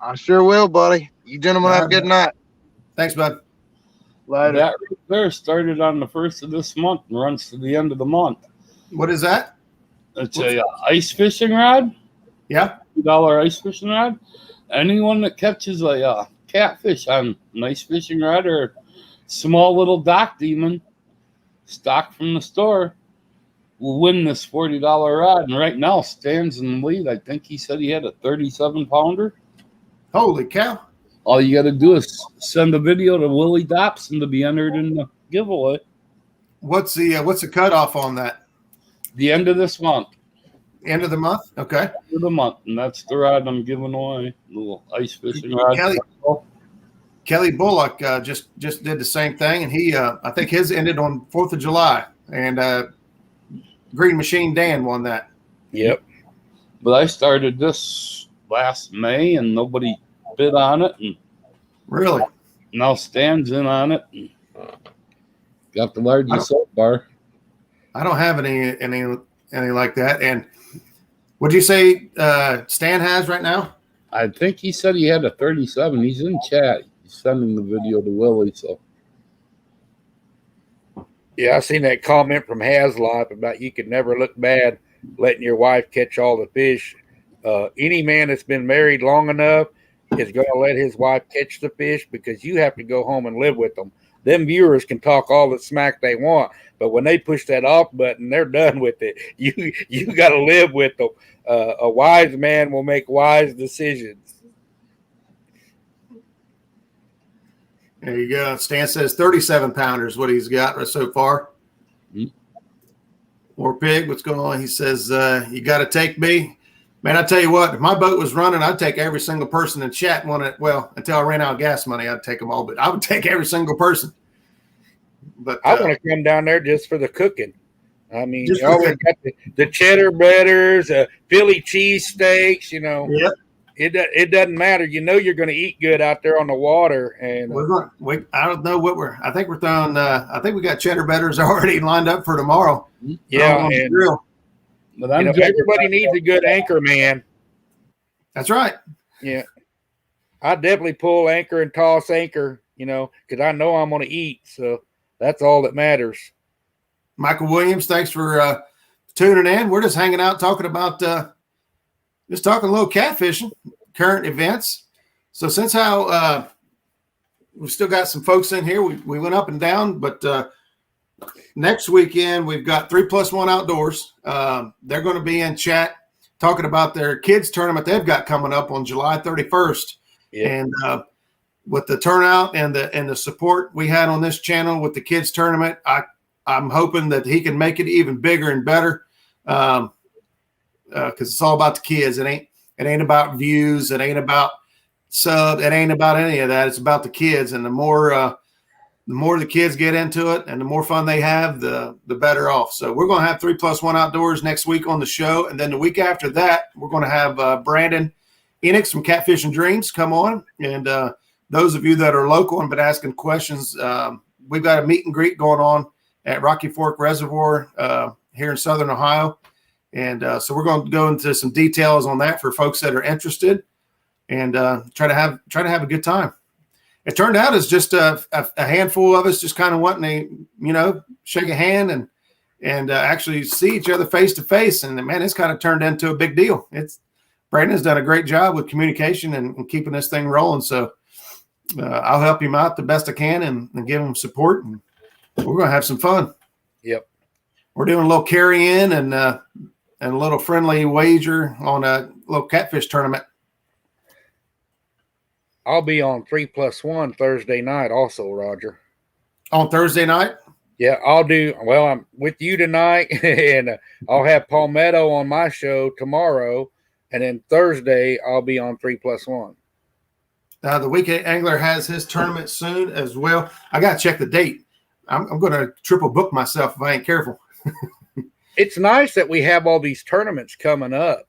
D: I sure will, buddy. You gentlemen have a good night.
A: Thanks, bud.
D: Later.
C: That right there started on the 1st of this month and runs to the end of the month.
A: What is that?
C: It's a ice fishing rod.
A: Yeah.
C: $2 ice fishing rod. Anyone that catches a catfish on an ice fishing rod or small little dock demon stock from the store will win this $40 rod. And right now Stan's in the lead. I think he said he had a 37-pounder.
A: Holy cow.
C: All you got to do is send a video to Willie Dobson to be entered in the giveaway.
A: What's the cutoff on that?
C: The end of this month.
A: End of the month? Okay.
C: End of the month. And that's the rod I'm giving away. Little ice fishing rod.
A: Kelly Bullock just did the same thing, and he I think his ended on 4th of July, and Green Machine Dan won that.
B: Yep.
C: But I started this last May, and nobody bid on it, and
A: Really?
C: now Stan's in on it. And got the largest soap bar.
A: I don't have any like that. And What'd you say Stan has right now?
C: I think he said he had a 37. He's in chat. He's sending the video to Willie. So
B: Yeah, I seen that comment from Haslife about you could never look bad letting your wife catch all the fish. Any man that's been married long enough is going to let his wife catch the fish because you have to go home and live with them. Them viewers can talk all the smack they want, but when they push that off button, they're done with it. You got to live with them. A wise man will make wise decisions.
A: There you go. Stan says 37 pounders, what he's got so far.
C: Mhm.
A: War Pig, what's going on? He says, you got to take me. Man, I tell you what, if my boat was running, I'd take every single person in chat. Well, until I ran out of gas money, I'd take them all, but I would take every single person. But
B: I want to come down there just for the cooking. I mean,
A: Just
B: you always got the cheddar breaders, Philly cheesesteaks, you know.
A: Yep.
B: It doesn't matter. You know you're going to eat good out there on the water. And
A: I don't know what I think we're throwing. I think we got cheddar betters already lined up for tomorrow.
B: yeah,
A: On the
B: and
A: grill.
C: but
B: you know, everybody needs a good anchor man.
A: That's right.
B: Yeah, I definitely pull anchor and toss anchor. You know, because I know I'm going to eat. So that's all that matters.
A: Michael Williams, thanks for tuning in. We're just hanging out talking about just talking a little catfishing, current events. So since how we've still got some folks in here, we went up and down, but next weekend we've got 3+1 Outdoors. They're going to be in chat talking about their kids tournament they've got coming up on July 31st.
B: Yeah.
A: And with the turnout and the support we had on this channel with the kids tournament, I'm hoping that he can make it even bigger and better. Because it's all about the kids. It ain't about views. It ain't about sub. It ain't about any of that. It's about the kids. And the more the kids get into it and the more fun they have, the better off. So we're going to have 3+1 Outdoors next week on the show. And then the week after that, we're going to have Brandon Enix from Catfish and Dreams come on. And those of you that are local and been asking questions, we've got a meet and greet going on at Rocky Fork Reservoir here in Southern Ohio. And so we're going to go into some details on that for folks that are interested and try to have a good time. It turned out as just a handful of us just kind of wanting to, shake a hand and actually see each other face to face. And man, it's kind of turned into a big deal. Brandon's done a great job with communication and keeping this thing rolling. So I'll help him out the best I can and give him support. And we're going to have some fun.
B: Yep.
A: We're doing a little carry-in and a little friendly wager on a little catfish tournament.
B: I'll be on 3+1 Thursday night also, Roger.
A: On Thursday night?
B: Yeah, I'll do. Well, I'm with you tonight, and I'll have Palmetto on my show tomorrow, and then Thursday I'll be on 3+1.
A: The Weekend Angler has his tournament soon as well. I got to check the date. I'm going to triple book myself if I ain't careful.
B: It's nice that we have all these tournaments coming up.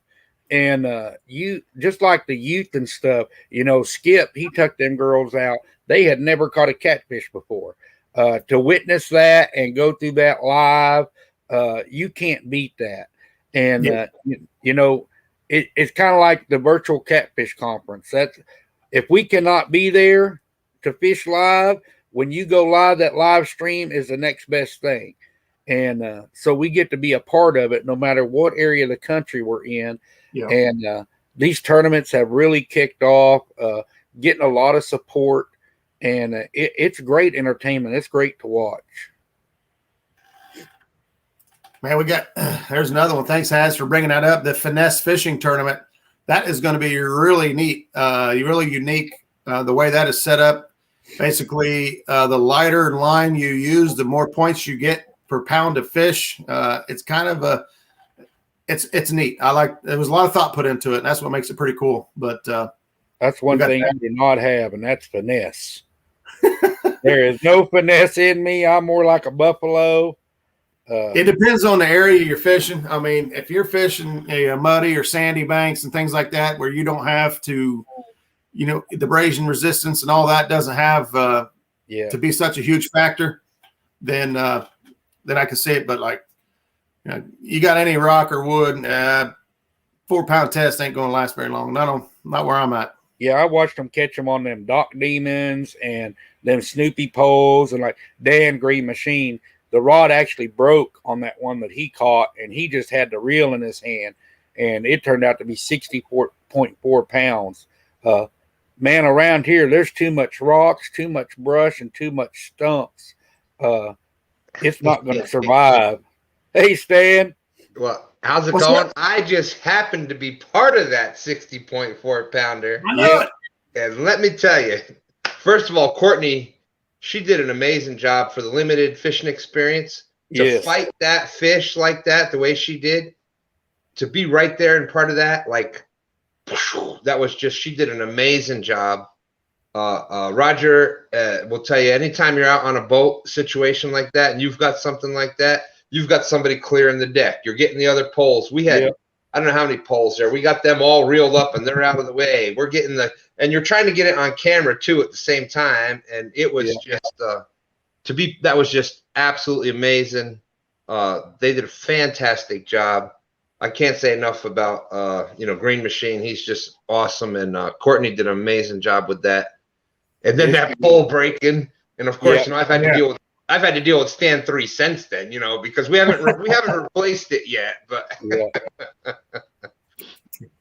B: And you just like the youth and stuff, Skip, he took them girls out. They had never caught a catfish before. To witness that and go through that live, you can't beat that. And, it's kind of like the virtual catfish conference. That's if we cannot be there to fish live, when you go live, that live stream is the next best thing. And so we get to be a part of it no matter what area of the country we're in. Yeah. And these tournaments have really kicked off, getting a lot of support, and it's great entertainment. It's great to watch.
A: Man, there's another one. Thanks, Haz, for bringing that up. The Finesse fishing tournament. That is going to be really neat, really unique, the way that is set up. Basically, the lighter line you use, the more points you get per pound of fish. It's kind of it's neat. There was a lot of thought put into it, and that's what makes it pretty cool. But
B: that's one thing I do not have, and that's finesse. There is no finesse in me. I'm more like a buffalo.
A: It depends on the area you're fishing. I mean, if you're fishing muddy or sandy banks and things like that, where you don't have to, the abrasion resistance and all that doesn't have to be such a huge factor, then I can see it. But like, you got any rock or wood, 4-pound test ain't going to last very long. Not where I'm at.
B: Yeah, I watched them catch them on them Doc Demons and them Snoopy poles and like Dan Green Machine. The rod actually broke on that one that he caught, and he just had the reel in his hand, and it turned out to be 64.4 pounds. Man, around here, there's too much rocks, too much brush, and too much stumps. It's not going to survive. Hey, Stan.
E: Well, how's it
A: What's
E: going?
A: up?
E: I just happened to be part of that 60.4 pounder.
A: I know it.
E: And let me tell you, first of all, Courtney, she did an amazing job for the limited fishing experience. To
B: Yes.
E: fight that fish like that, the way she did, to be right there and part of that, like, that was just, she did an amazing job. Roger will tell you, anytime you're out on a boat situation like that and you've got something like that, you've got somebody clearing the deck. You're getting the other poles. We had, I don't know how many poles there. We got them all reeled up and they're out of the way. We're getting and you're trying to get it on camera too at the same time. And it was just, that was just absolutely amazing. They did a fantastic job. I can't say enough about, Green Machine. He's just awesome. And Courtney did an amazing job with that. And then that pole breaking. And of course, I've had to deal with Stan 3 since then, because we haven't replaced it yet. But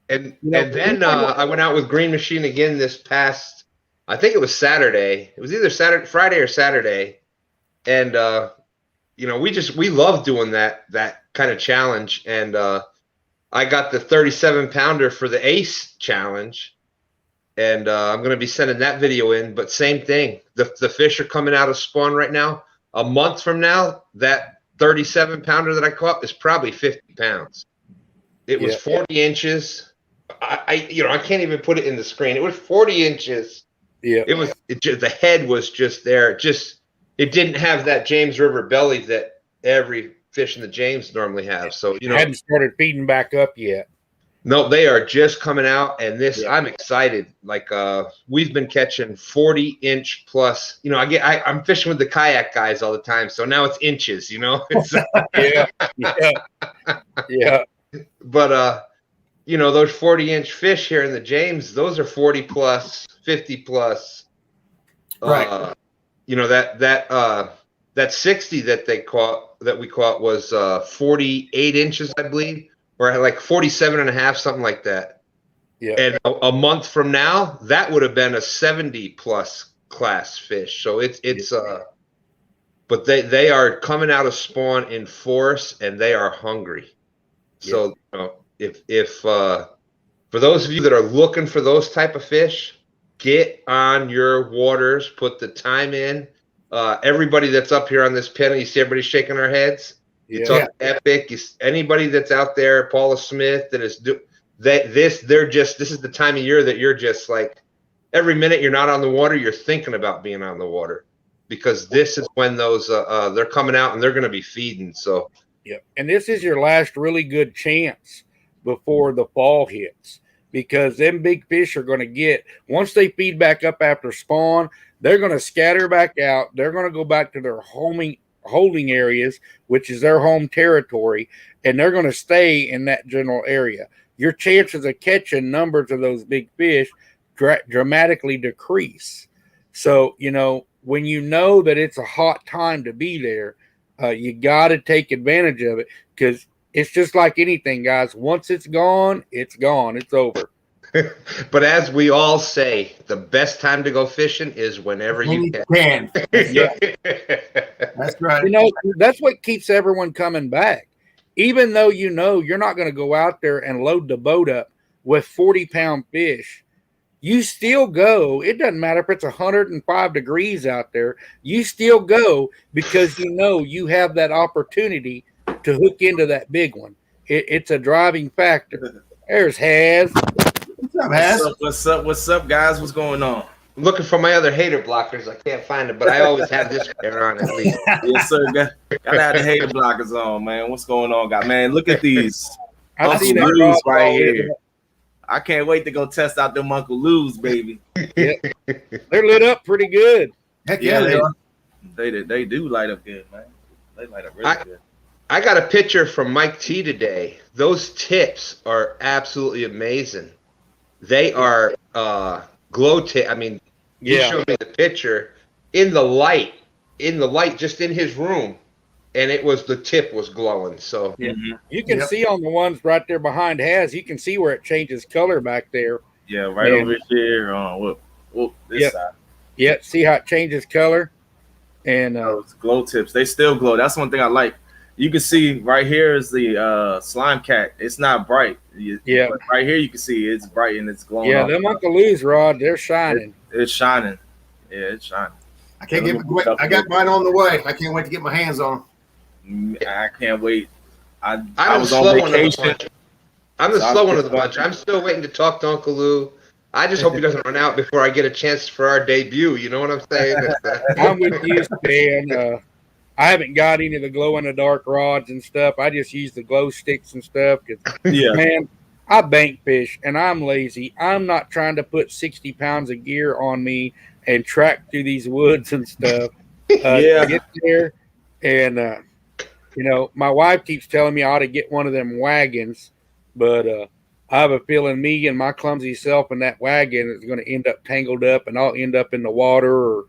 E: and then I went out with Green Machine again this past, I think it was Saturday. It was either Friday or Saturday. And we love doing that kind of challenge. And I got the 37 pounder for the Ace challenge. And I'm going to be sending that video in, but same thing. The fish are coming out of spawn right now. A month from now, that 37 pounder that I caught is probably 50 pounds. It was 40 inches. I can't even put it in the screen. It was 40 inches. Yeah. The head was just there. It didn't have that James River belly that every fish in the James normally have. So,
B: hadn't started feeding back up yet.
E: No, they are just coming out, and I'm excited. Like we've been catching 40-inch plus. I'm fishing with the kayak guys all the time, so now it's inches. It's,
B: yeah.
E: But those 40-inch fish here in the James, those are 40 plus, 50 plus.
A: Right.
E: That 60 that we caught was 48 inches, I believe. Or like 47 and a half, something like that. Yeah. And a month from now, that would have been a 70 plus class fish. So but they are coming out of spawn in force and they are hungry. Yeah. So if for those of you that are looking for those type of fish, get on your waters, put the time in. Everybody that's up here on this panel, you see everybody shaking our heads. It's epic. Anybody that's out there, Paula Smith, that is this is the time of year that you're just like, every minute you're not on the water, you're thinking about being on the water, because this is when those they're coming out and they're going to be feeding. So
B: and this is your last really good chance before the fall hits, because them big fish are going to get, once they feed back up after spawn, they're going to scatter back out. They're going to go back to their holding areas, which is their home territory, and they're going to stay in that general area. Your chances of catching numbers of those big fish dramatically decrease. So, when you know that it's a hot time to be there, you got to take advantage of it, because it's just like anything, guys. Once it's gone, it's gone. It's over.
E: But as we all say, the best time to go fishing is whenever you can.
A: That's right.
B: That's what keeps everyone coming back. Even though you're not going to go out there and load the boat up with 40-pound fish, you still go. It doesn't matter if it's 105 degrees out there. You still go, because you have that opportunity to hook into that big one. It's a driving factor. There's Haz.
F: What's up, guys? What's going on?
E: I'm looking for my other hater blockers. I can't find it, but I always have this pair on at least.
F: Yes, sir. Gotta have the hater blockers on, man. What's going on, guys? Man, look at these.
B: I see
F: Uncle
B: that
F: Lou's right here. I can't wait to go test out them Uncle Lou's, baby.
B: Yeah. They're lit up pretty good.
A: Heck yeah, they are.
F: They do light up good, man. They light up really good.
E: I got a picture from Mike T today. those tips are absolutely amazing. They are glow tip. I mean, he showed me the picture in the light, just in his room, and the tip was glowing. So
B: you can see on the ones right there behind Has, you can see where it changes color back there.
F: Yeah, right over here on this side.
B: Yeah, see how it changes color, and
F: those glow tips, they still glow. That's one thing I like. You can see right here is the slime cat. It's not bright. But right here you can see it's bright and it's glowing.
B: Yeah, them Uncle Lou's rod, they're shining.
F: It's shining. Yeah, it's shining.
A: I got mine on the way. I can't wait to get my hands on them.
F: I can't wait. I
E: was on vacation. I'm the slow one of the bunch. I'm still waiting to talk to Uncle Lou. I just hope he doesn't run out before I get a chance for our debut. You know what I'm saying?
B: I'm with you, Stan. I haven't got any of the glow-in-the-dark rods and stuff. I just use the glow sticks and stuff. Man, I bank fish, and I'm lazy. I'm not trying to put 60 pounds of gear on me and track through these woods and stuff. To get there. And, my wife keeps telling me I ought to get one of them wagons, but I have a feeling me and my clumsy self in that wagon is going to end up tangled up, and I'll end up in the water or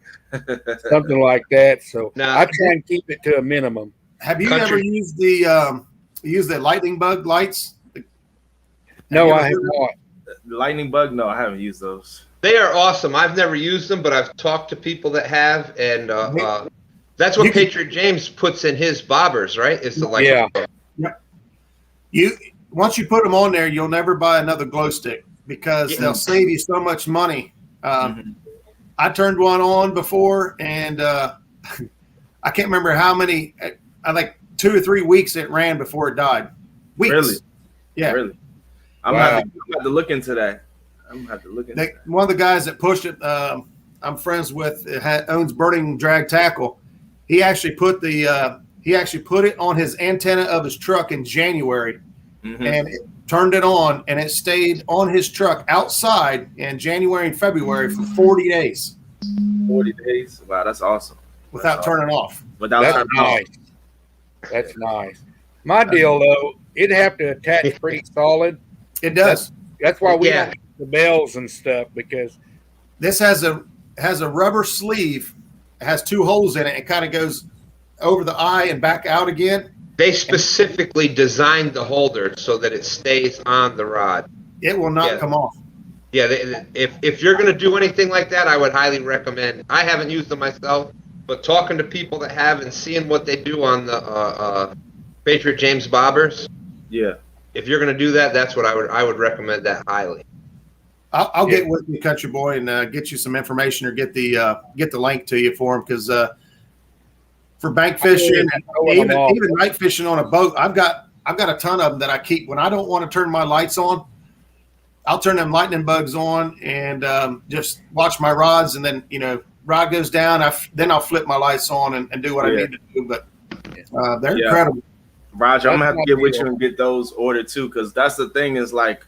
B: something like that. So I try and keep it to a minimum.
A: Have you ever used the lightning bug lights?
B: No, I have not.
F: The lightning bug? No, I haven't used those.
E: They are awesome. I've never used them, but I've talked to people that have, and that's what Patriot James puts in his bobbers, right? It's the lightning bug.
A: Yep. Once you put them on there, you'll never buy another glow stick because they'll save you so much money. I turned one on before, and I can't remember how many. I like 2 or 3 weeks it ran before it died. Weeks.
F: Really?
A: Yeah.
F: Really? I'm gonna have to look into that.
A: One of the guys that pushed it, I'm friends with, owns Burning Drag Tackle. He actually put it on his antenna of his truck in January. And it turned it on, and it stayed on his truck outside in January and February for 40 days.
F: 40 days? Wow, that's awesome.
A: Without turning off.
B: That's nice. That's nice. My deal, though, it'd have to attach pretty solid.
A: It does.
B: That's why we don't use the bells and stuff, because
A: this has a rubber sleeve. It has 2 holes in it. It kind of goes over the eye and back out again.
E: They specifically designed the holder so that it stays on the rod.
A: It will not come off.
E: Yeah, if you're going to do anything like that, I would highly recommend. I haven't used them myself, but talking to people that have and seeing what they do on the Patriot James bobbers.
F: Yeah.
E: If you're going to do that, that's what I would recommend that highly.
A: I'll get with you, Country Boy, and get you some information or get the link to you for them, because for bank fishing and even night fishing on a boat, I've got a ton of them that I keep. When I don't want to turn my lights on, I'll turn them lightning bugs on and just watch my rods, and then rod goes down. Then I'll flip my lights on and do what I need to do. But they're incredible.
F: Roger, I'm gonna have to get with you and get those ordered too, because that's the thing is like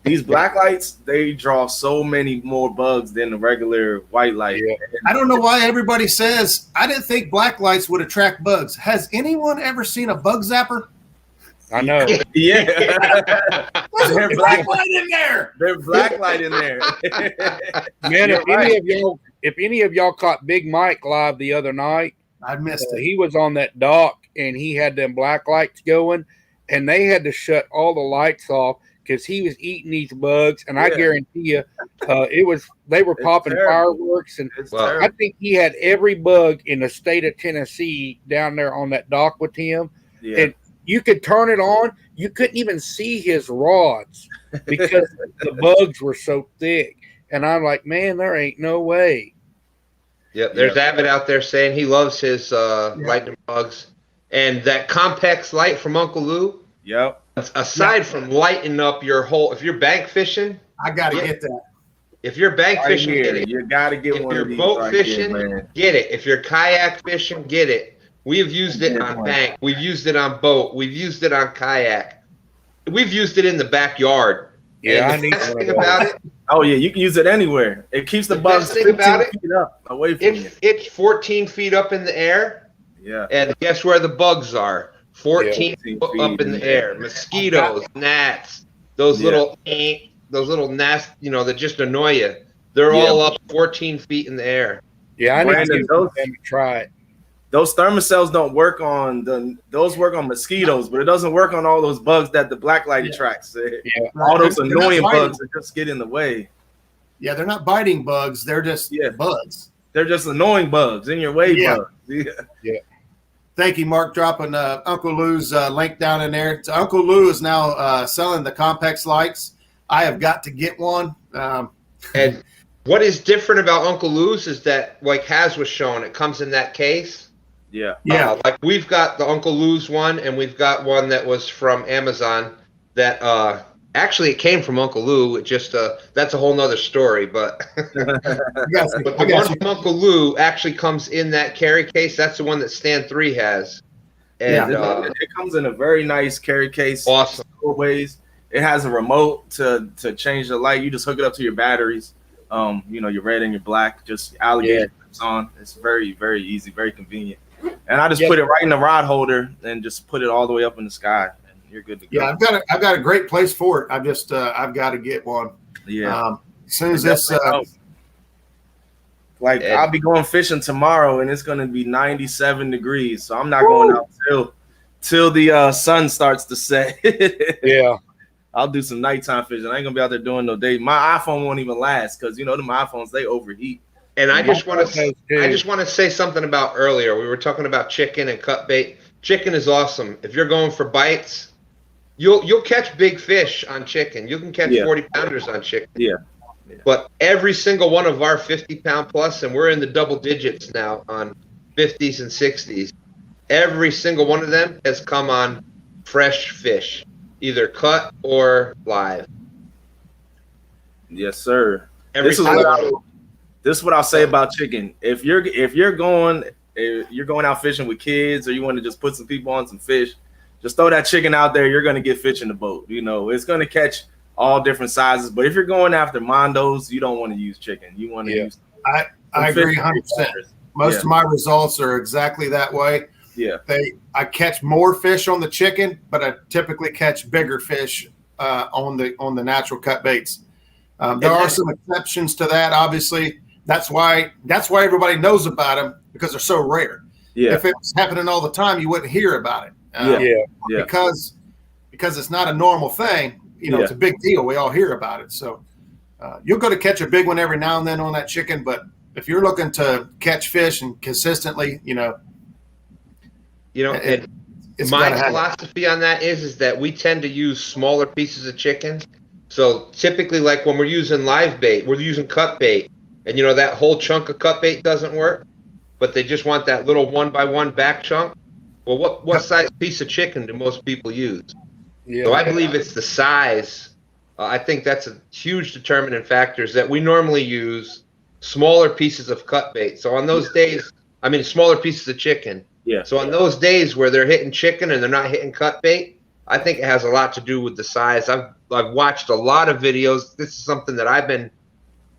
F: these black lights, they draw so many more bugs than the regular white light.
A: Yeah. I don't know why everybody says, I didn't think black lights would attract bugs. Has anyone ever seen a bug zapper?
B: I know.
F: Yeah.
A: There's black light in there.
F: There's black light in there.
B: Man, if any of y'all caught Big Mike live the other night,
A: I missed it.
B: He was on that dock and he had them black lights going, and they had to shut all the lights off because he was eating these bugs. And I guarantee you, they were popping fireworks, and I think he had every bug in the state of Tennessee down there on that dock with him. Yeah. And you could turn it on, you couldn't even see his rods because the bugs were so thick. And I'm like, man, there ain't no way.
E: Yep, there's Abbott out there saying he loves his lightning bugs. And that Compex light from Uncle Lou.
F: Yep.
E: Aside from lighting up your whole, if you're bank fishing,
A: I gotta get that.
E: If you're bank fishing, get it.
F: You gotta get
E: if
F: one.
E: If you're boat fishing, get it. If you're kayak fishing, get it. We've used it on bank. We've used it on boat. We've used it on kayak. We've used it in the backyard.
B: Yeah,
E: and the best thing about it.
F: Oh yeah, you can use it anywhere. It keeps the bugs 15 feet up away from you.
E: It's 14 feet up in the air.
F: Yeah.
E: And guess where the bugs are? 14 foot up in the air. Mosquitoes, gnats, those little gnats, that just annoy you. They're all up 14 feet in the air.
B: Yeah, I
F: Brandon,
B: need to try it.
F: Those thermocells don't work on those work on mosquitoes, but it doesn't work on all those bugs that the blacklight attracts. All those annoying bugs that just get in the way.
A: Yeah, they're not biting bugs. They're just bugs.
F: They're just annoying bugs in your way. Bugs.
B: Yeah.
A: Thank you, Mark, dropping Uncle Lou's link down in there. So Uncle Lou is now selling the Compex lights. I have got to get one.
E: And what is different about Uncle Lou's is that, like Haz was showing, it comes in that case.
F: Yeah.
E: Like we've got the Uncle Lou's one, and we've got one that was from Amazon that actually it came from Uncle Lou. It just that's a whole nother story. But but the one from Uncle Lou actually comes in that carry case. That's the one that Stand 3 has. And
F: it comes in a very nice carry case.
E: Awesome.
F: Ways. It has a remote to change the light. You just hook it up to your batteries. Your red and your black, just alligator on. It's very, very easy, very convenient. And I just put it right in the rod holder and just put it all the way up in the sky, and you're good to go.
A: Yeah, I've got a great place for it. I've just I've got to get one.
F: Yeah.
A: As soon as this
F: I'll be going fishing tomorrow, and it's going to be 97 degrees, so I'm not going out till the sun starts to set.
B: Yeah.
F: I'll do some nighttime fishing. I ain't gonna be out there doing no day. My iPhone won't even last because them iPhones, they overheat.
E: And I just want to say something about earlier. We were talking about chicken and cut bait. Chicken is awesome. If you're going for bites, you'll catch big fish on chicken. You can catch 40 pounders on chicken.
F: Yeah.
E: But every single one of our 50-pound plus, and we're in the double digits now on 50s and 60s. Every single one of them has come on fresh fish, either cut or live.
F: Yes, sir.
E: This
F: is what I'll say about chicken. If you're going out fishing with kids, or you want to just put some people on some fish, just throw that chicken out there. You're gonna get fish in the boat. It's gonna catch all different sizes. But if you're going after mondos, you don't want to use chicken. You want to use.
A: I agree 100%. Most of my results are exactly that way.
F: Yeah.
A: I catch more fish on the chicken, but I typically catch bigger fish on the natural cut baits. There are some exceptions to that, obviously. That's why everybody knows about them, because they're so rare.
F: Yeah.
A: If it was happening all the time, you wouldn't hear about it. Because it's not a normal thing. It's a big deal. We all hear about it. So you're going to catch a big one every now and then on that chicken. But if you're looking to catch fish and consistently,
E: and my philosophy on that is that we tend to use smaller pieces of chicken. So typically, like when we're using live bait, we're using cut bait, and that whole chunk of cut bait doesn't work, but they just want that little 1x1 back chunk. Well, what size piece of chicken do most people use? Yeah. So I believe it's the size. I think that's a huge determinant factor, is that we normally use smaller pieces of cut bait. So on those days, smaller pieces of chicken.
F: Yeah.
E: So on those days where they're hitting chicken and they're not hitting cut bait, I think it has a lot to do with the size. I've watched a lot of videos. This is something that I've been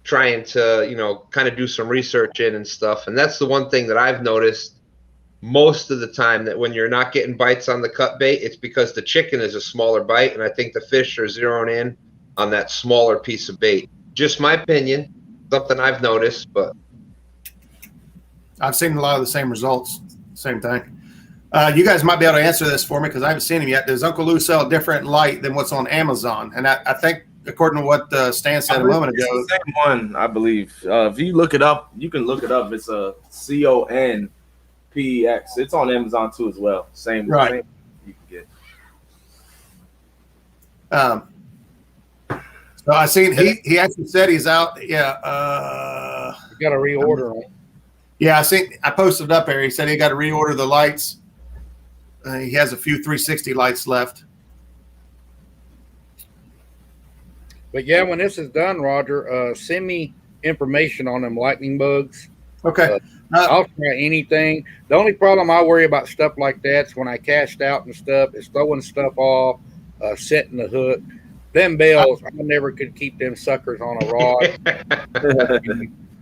E: trying to, kind of do some research in and stuff. And that's the one thing that I've noticed most of the time, that when you're not getting bites on the cut bait, it's because the chicken is a smaller bite. And I think the fish are zeroing in on that smaller piece of bait. Just my opinion, something I've noticed, but
A: I've seen a lot of the same results. Same thing. You guys might be able to answer this for me, because I haven't seen him yet. Does Uncle Lou sell a different light than what's on Amazon? And I think, according to what Stan said a moment ago,
F: it's the same one, I believe. If you look it up, you can look it up. It's a CONPEX. It's on Amazon too as well. Same. You can
A: get. So I seen he actually said he's out. Yeah.
B: You got to reorder them.
A: Yeah, I posted up there. He said he got to reorder the lights. He has a few 360 lights left.
B: But yeah, when this is done, Roger, send me information on them lightning bugs.
A: Okay.
B: I'll try anything. The only problem I worry about stuff like that is when I cast out and stuff, is throwing stuff off, setting the hook. Them bells, I never could keep them suckers on a rod.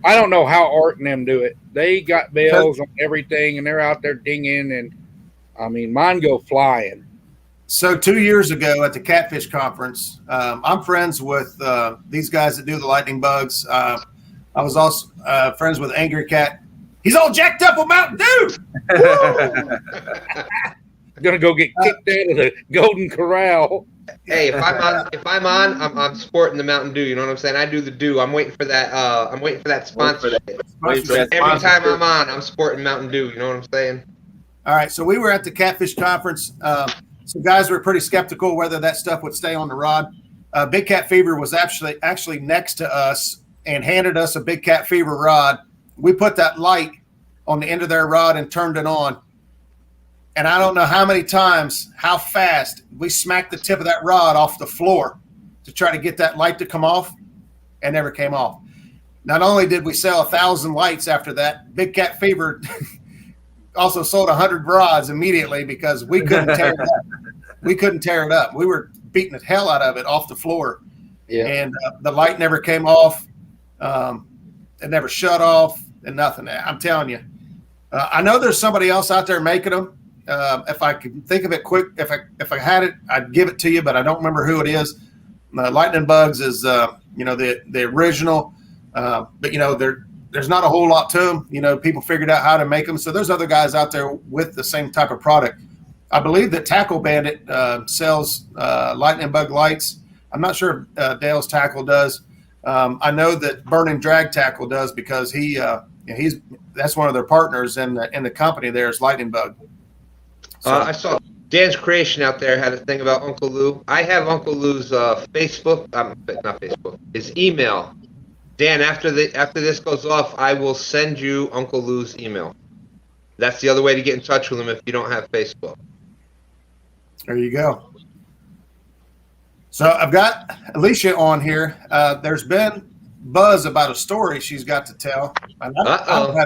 B: I don't know how Art and them do it. They got bells on everything, and they're out there dinging, and I mean, mine go flying.
A: So 2 years ago at the Catfish Conference, I'm friends with these guys that do the lightning bugs. I was also friends with Angry Cat. He's all jacked up with Mountain Dew.
B: Gonna go get kicked out of the Golden Corral.
E: Hey, if I'm on, I'm sporting the Mountain Dew. You know what I'm saying? I do the dew. I'm waiting for that. I'm waiting for that sponsorship. Every time I'm on, I'm sporting Mountain Dew. You know what I'm saying?
A: All right. So we were at the Catfish Conference. Some guys were pretty skeptical whether that stuff would stay on the rod. Big Cat Fever was actually next to us and handed us a Big Cat Fever rod. We put that light on the end of their rod and turned it on. And I don't know how many times, how fast we smacked the tip of that rod off the floor to try to get that light to come off, and never came off. Not only did we sell 1,000 lights after that, Big Cat Fever also sold 100 rods immediately because we couldn't tear it up. We couldn't tear it up. We were beating the hell out of it off the floor.
B: Yeah.
A: And the light never came off. It never shut off and nothing. I'm telling you. I know there's somebody else out there making them. If I could think of it quick, if I had it, I'd give it to you, but I don't remember who it is. Lightning Bugs is, the original, but there's not a whole lot to them. People figured out how to make them. So there's other guys out there with the same type of product. I believe that Tackle Bandit sells Lightning Bug lights. I'm not sure if Dale's Tackle does. I know that Burning Drag Tackle does because that's one of their partners in the company there is Lightning Bug. So,
E: I saw Dan's Creation out there had a thing about Uncle Lou. I have Uncle Lou's Facebook, not Facebook, his email. Dan, after this goes off, I will send you Uncle Lou's email. That's the other way to get in touch with him if you don't have Facebook.
A: There you go. So I've got Alicia on here. There's been buzz about a story she's got to tell. I don't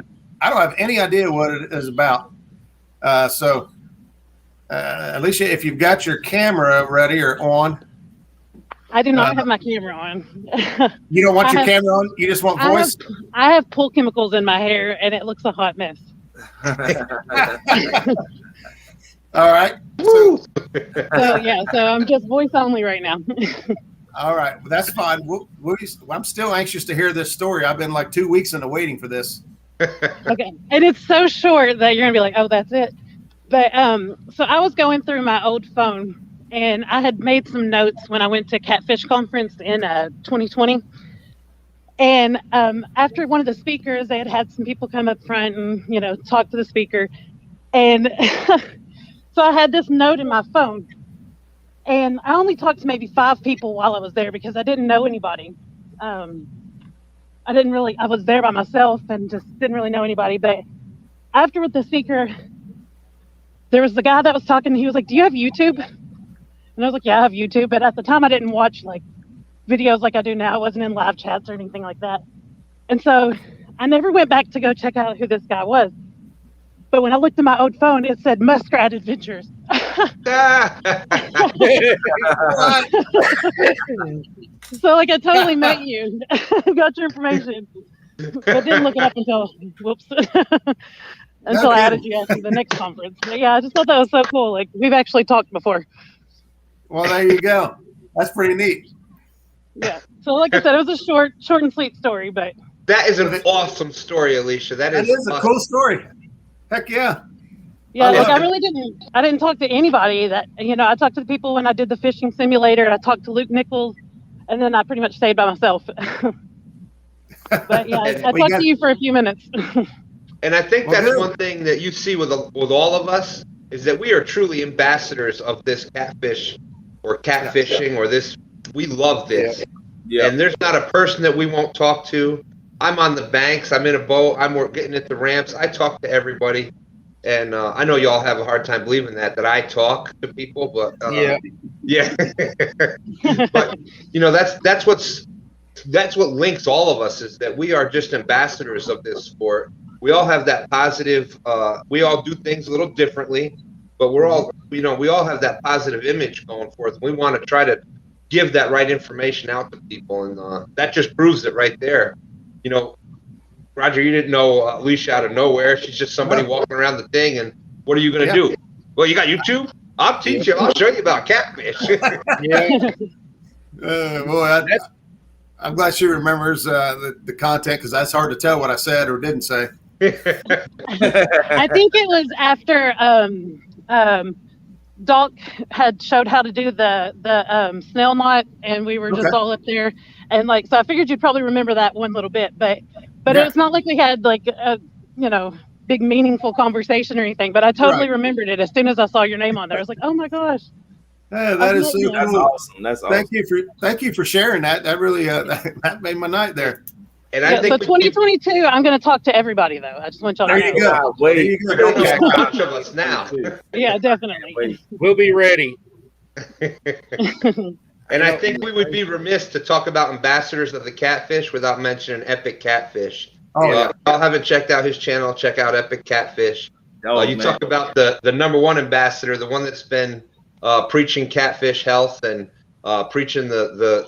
A: have any idea what it is about. Alicia, if you've got your camera ready or on.
G: I do not have my camera on.
A: You don't want your camera on? You just want voice?
G: I have pool chemicals in my hair, and it looks a hot mess.
A: All right.
G: So I'm just voice only right now.
A: All right. Well, that's fine. I'm still anxious to hear this story. I've been like 2 weeks in the waiting for this.
G: Okay. And it's so short that you're going to be like, oh, that's it. But so I was going through my old phone, and I had made some notes when I went to Catfish Conference in 2020. And after one of the speakers, they had some people come up front and, talk to the speaker. And so I had this note in my phone. And I only talked to maybe 5 people while I was there because I didn't know anybody. I was there by myself and just didn't really know anybody. But after with the speaker, there was the guy that was talking. He was like, do you have YouTube? And I was like, yeah, I have YouTube. But at the time, I didn't watch like videos like I do now. I wasn't in live chats or anything like that. And so I never went back to go check out who this guy was. But when I looked at my old phone, it said Muskrat Adventures. So like I totally met you. Got your information. But didn't look it up until until I added you after the next conference. But yeah, I just thought that was so cool. Like we've actually talked before.
A: Well, there you go. That's pretty neat.
G: Yeah. So like I said, it was a short and sweet story, but
E: that is an awesome story, Alicia. That is
A: awesome. A cool story. Heck yeah.
G: Yeah, I didn't talk to anybody that, I talked to the people when I did the fishing simulator. I talked to Luke Nichols, and then I pretty much stayed by myself. But yeah, I talked to you for a few minutes.
E: And I think that's one thing that you see with all of us is that we are truly ambassadors of this catfish or catfishing or this. We love this. Yeah. And there's not a person that we won't talk to. I'm on the banks. I'm in a boat. I'm getting at the ramps. I talk to everybody. And I know y'all have a hard time believing that I talk to people, but yeah. But that's what links all of us is that we are just ambassadors of this sport. We all have that positive. We all do things a little differently, but we're all we all have that positive image going forth. We want to try to give that right information out to people, and that just proves it right there. Roger, you didn't know Alicia out of nowhere. She's just somebody walking around the thing, and what are you going to do? Well, you got YouTube? I'll teach you. I'll show you about catfish.
B: Yeah.
A: Boy, I'm glad she remembers the content, because that's hard to tell what I said or didn't say.
G: I think it was after Doc had showed how to do the snail knot, and we were just all up there, and like, so I figured you'd probably remember that one little bit, but it's not like we had like a big meaningful conversation or anything. But I totally remembered it as soon as I saw your name on there. I was like, oh my gosh.
A: Yeah, that is so cool.
F: That's awesome. That's awesome.
A: Thank you for sharing that. That really that made my night there.
E: And I think
G: so 2022, I'm going to talk to everybody though. I just want y'all to know.
A: There you go.
F: Wait,
E: you don't know a bunch of us now.
G: Yeah, definitely.
B: We'll be ready.
E: And I think we would be remiss to talk about ambassadors of the catfish without mentioning Epic Catfish.
A: Oh, yeah.
E: If y'all haven't checked out his channel, check out Epic Catfish. You talk about the #1 ambassador, the one that's been preaching catfish health and preaching the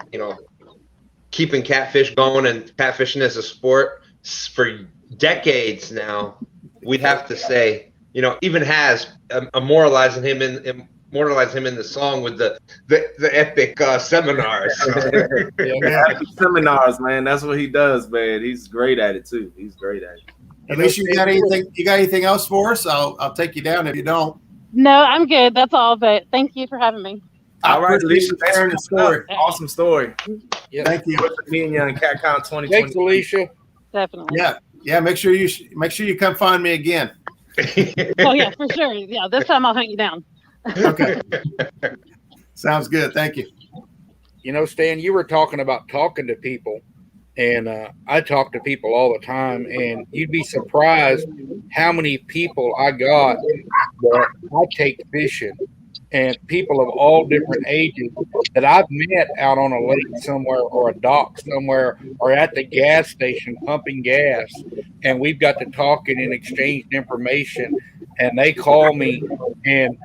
E: keeping catfish going and catfishing as a sport for decades now. We'd have to say, even has immortalizing him in the song with the epic seminars.
F: Epic seminars, man. That's what he does, man. He's great at it too. He's great at it.
A: At least you got anything? You got anything else for us? I'll take you down if you don't.
G: No, I'm good. That's all. But thank you for having me.
F: All right, Alicia,
A: sharing the story.
F: Awesome story.
B: Yeah.
A: Thank you.
F: Me and you on CatCon 2020.
B: Thanks, Alicia.
G: Definitely.
A: Yeah. Make sure you come find me again.
G: Oh yeah, for sure. Yeah, this time I'll hunt you down.
A: Okay. Sounds good. Thank you.
B: Stan, you were talking about talking to people, and I talk to people all the time, and you'd be surprised how many people I got that I take fishing, and people of all different ages that I've met out on a lake somewhere or a dock somewhere or at the gas station pumping gas, and we've got to talking and exchanged information, and they call me, and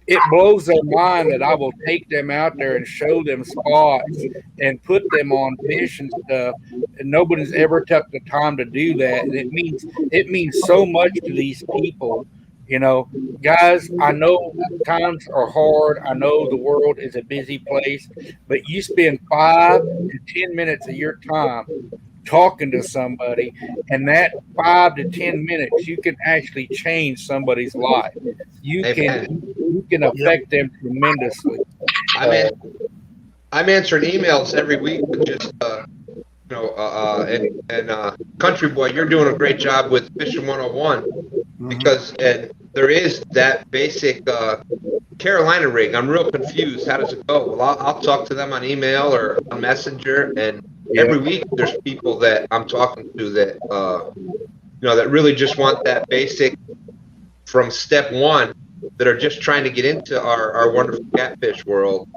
B: it blows their mind that I will take them out there and show them spots and put them on fish and stuff. And nobody's ever took the time to do that. And it means so much to these people. Guys, I know times are hard. I know the world is a busy place, but you spend 5 to 10 minutes of your time talking to somebody, and that 5 to 10 minutes, you can actually change somebody's life. You can affect them tremendously.
E: I'm answering emails every week with just Country Boy, you're doing a great job with Fishing 101 because there is that basic Carolina rig. I'm real confused. How does it go? Well, I'll talk to them on email or on Messenger, and every week there's people that I'm talking to that that really just want that basic from step one, that are just trying to get into our wonderful catfish world.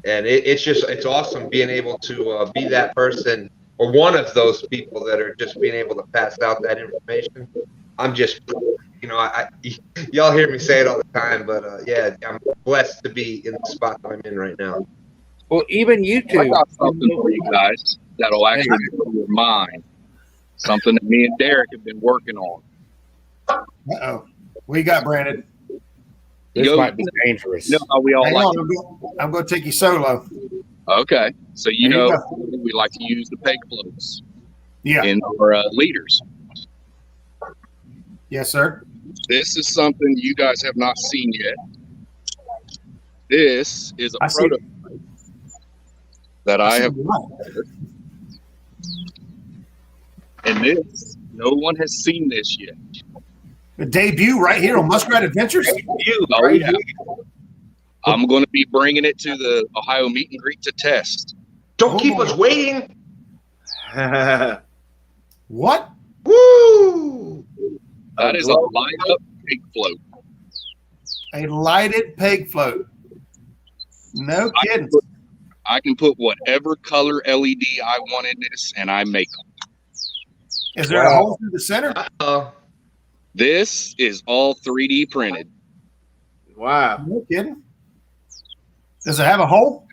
E: And it's awesome being able to be that person or one of those people that are just being able to pass out that information. I'm just, y'all hear me say it all the time, but I'm blessed to be in the spot that I'm in right now.
B: Well, even you two.
H: I got something for you guys that'll actually blow your mind. Something that me and Derek have been working on.
A: Uh-oh. What you got, Brandon?
B: This might be dangerous.
H: You know how we all
A: I'm going to take you solo.
H: Okay. So, we like to use the peg floats in our leaders.
A: Yes, sir.
H: This is something you guys have not seen yet. This is a prototype that I have. And this, no one has seen this yet.
A: The debut right here on Muskrat Adventures?
H: I'm going to be bringing it to the Ohio Meet and Greet to test.
E: Don't keep us waiting.
A: What?
E: Woo!
H: That is a light-up peg float.
A: A lighted peg float. No kidding.
H: I can put whatever color LED I want in this, and I make them.
A: Is there a hole through the center?
H: This is all 3D printed.
F: Wow.
A: No kidding. Does it have a hole?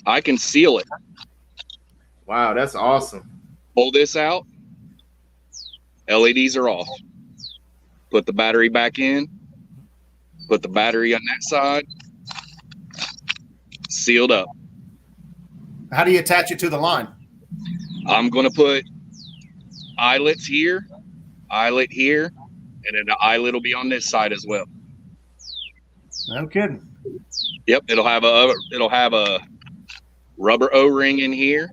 H: I can seal it.
F: Wow, that's awesome.
H: Pull this out. LEDs are off. Put the battery back in. put the battery on that side, sealed up.
A: How do you attach it to the line?
H: I'm going to put eyelets here, eyelet here, and then the eyelet will be on this side as well.
A: No kidding.
H: Yep, it'll have a rubber O-ring in here.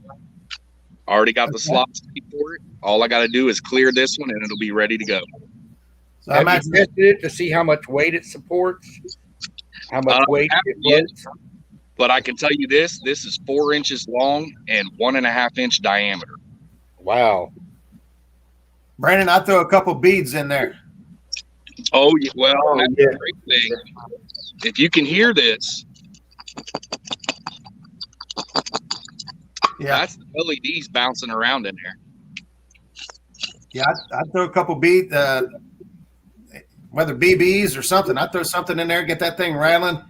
H: Already got the slots for it. All I got to do is clear this one, and it'll be ready to go.
A: So
B: Have you tested it to see how much weight it supports? How much weight it gets?
H: But I can tell you this is 4 inches long and 1.5 inch diameter.
B: Wow.
A: Brandon, I throw a couple beads in there.
H: Oh, well, that's the great thing. If you can hear this, that's the LEDs bouncing around in there.
A: Yeah, I'd throw a couple beads, whether BBs or something. I'd throw something in there, get that thing rattling.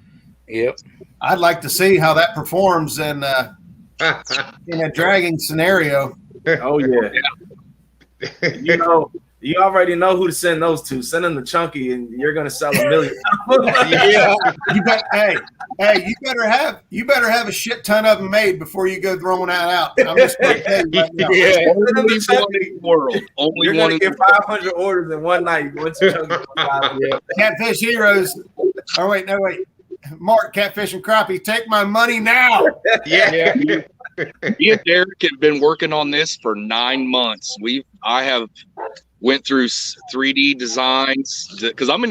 B: Yep.
A: I'd like to see how that performs in a dragging scenario.
F: Oh yeah. You already know who to send those to. Send them to Chunky, and you're gonna sell $1 million.
A: Yeah. You better have a shit ton of them made before you go throwing that out. I'm just gonna tell you right now.
H: Yeah. Only one in the world.
F: You're gonna get 500 orders in one night.
A: Catfish Heroes. Oh wait, no wait. Mark, Catfish and Crappie, take my money now.
H: Yeah. Me and Derek have been working on this for 9 months. I have went through 3D designs because I'm an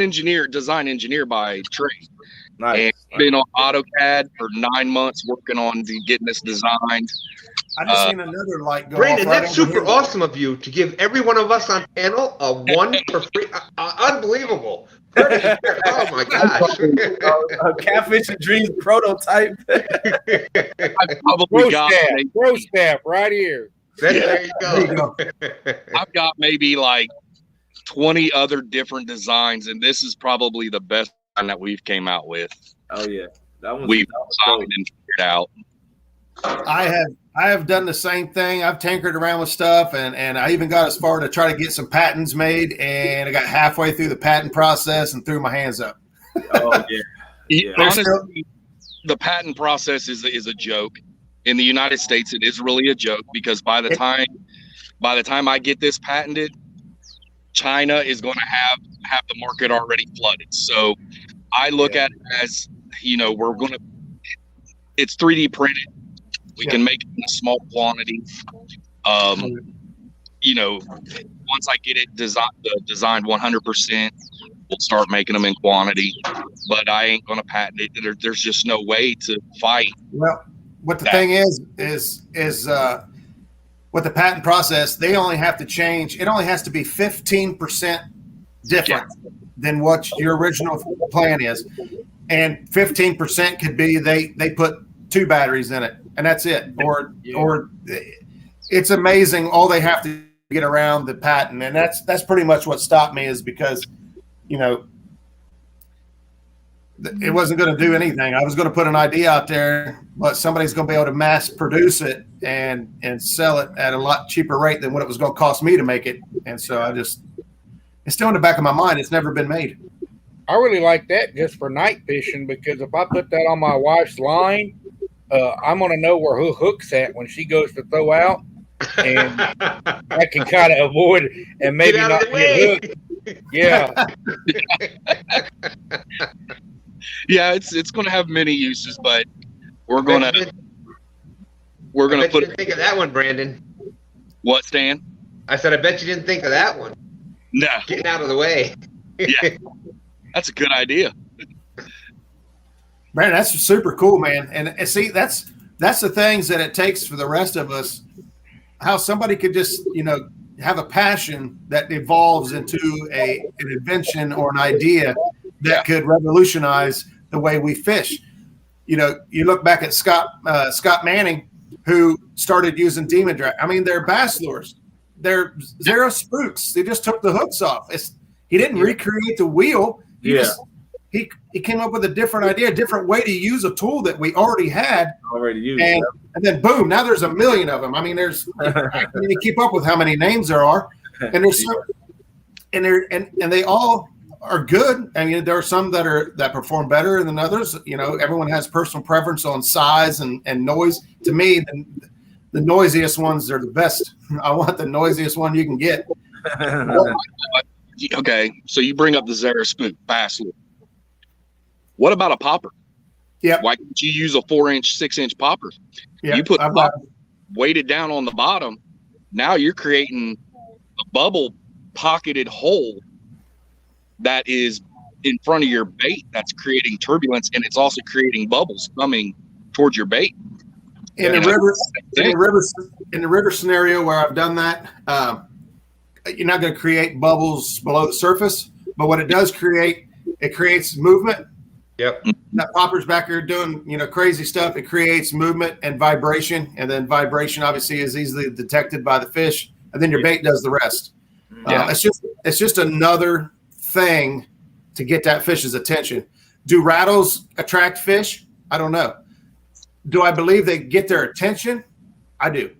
H: design engineer by trade.
F: Nice.
H: And been on AutoCAD for 9 months working on getting this designed.
A: I just seen another light go
E: Brandon,
A: off right
E: that's
A: over
E: super
A: here.
E: awesome of you to give every one of us on panel a 1 for free. Unbelievable. Oh my gosh.
F: A Catfish and Dreams prototype.
H: I probably got
B: Pro staff right here.
E: There you go.
H: I've got maybe like 20 other different designs, and this is probably the best one that we've came out with.
F: Oh yeah,
H: we've designed and figured out.
A: I have done the same thing. I've tinkered around with stuff, and I even got as far to try to get some patents made, and I got halfway through the patent process and threw my hands up.
F: Oh yeah.
H: Honestly, the patent process is a joke. In the United States, it is really a joke because by the time I get this patented, China is going to have the market already flooded. So I look at it as, it's 3D printed. We can make it in a small quantity. Once I get it designed 100%, we'll start making them in quantity. But I ain't going to patent it. There's just no way to fight.
A: Well, what the thing is with the patent process, they only have to change. It only has to be 15% different than what your original plan is. And 15% could be they put 2 batteries in it, and that's it. Or it's amazing all they have to get around the patent. And that's pretty much what stopped me, is because, it wasn't going to do anything. I was going to put an idea out there, but somebody's going to be able to mass produce it and sell it at a lot cheaper rate than what it was going to cost me to make it. And so it's still in the back of my mind. It's never been made.
B: I really like that just for night fishing, because if I put that on my wife's line, I'm going to know where her hook's at when she goes to throw out, and I can kind of avoid and maybe not get hooked. Yeah.
H: Yeah, it's going to have many uses, but we're going to put.
E: You didn't think of that one, Brandon.
H: What, Stan?
E: I said, I bet you didn't think of that one.
H: No,
E: getting out of the way.
H: Yeah, that's a good idea.
A: Brandon, that's super cool, man. And see, that's the things that it takes for the rest of us. How somebody could just have a passion that evolves into an invention or an idea that could revolutionize the way we fish. You look back at Scott Manning, who started using demon drag. I mean, they're bass lures. They're zero spooks. They just took the hooks off. He didn't recreate the wheel. He came up with a different idea, a different way to use a tool that we already had. And then boom, now there's 1 million of them. I mean, I can't even keep up with how many names there are. And there's and they all are good. I mean, there are some that perform better than others. You know, everyone has personal preference on size and noise. To me, the noisiest ones are the best. I want the noisiest one you can get.
H: Okay, so you bring up the Zara spook, bass lure. What about a popper?
A: Yeah.
H: Why can't you use a 4-inch, 6-inch popper?
A: Yeah,
H: you put the popper weighted down on the bottom. Now you're creating a bubble pocketed hole that is in front of your bait. That's creating turbulence, and it's also creating bubbles coming towards your bait.
A: In the river scenario where I've done that, you're not going to create bubbles below the surface, but what it does create, it creates movement.
E: Yep.
A: That popper's back there doing, you know, crazy stuff. It creates movement and vibration, and then vibration obviously is easily detected by the fish, and then your bait does the rest.
H: Yeah.
A: It's just another thing to get that fish's attention. Do rattles attract fish? I don't know. Do I believe they get their attention? I do.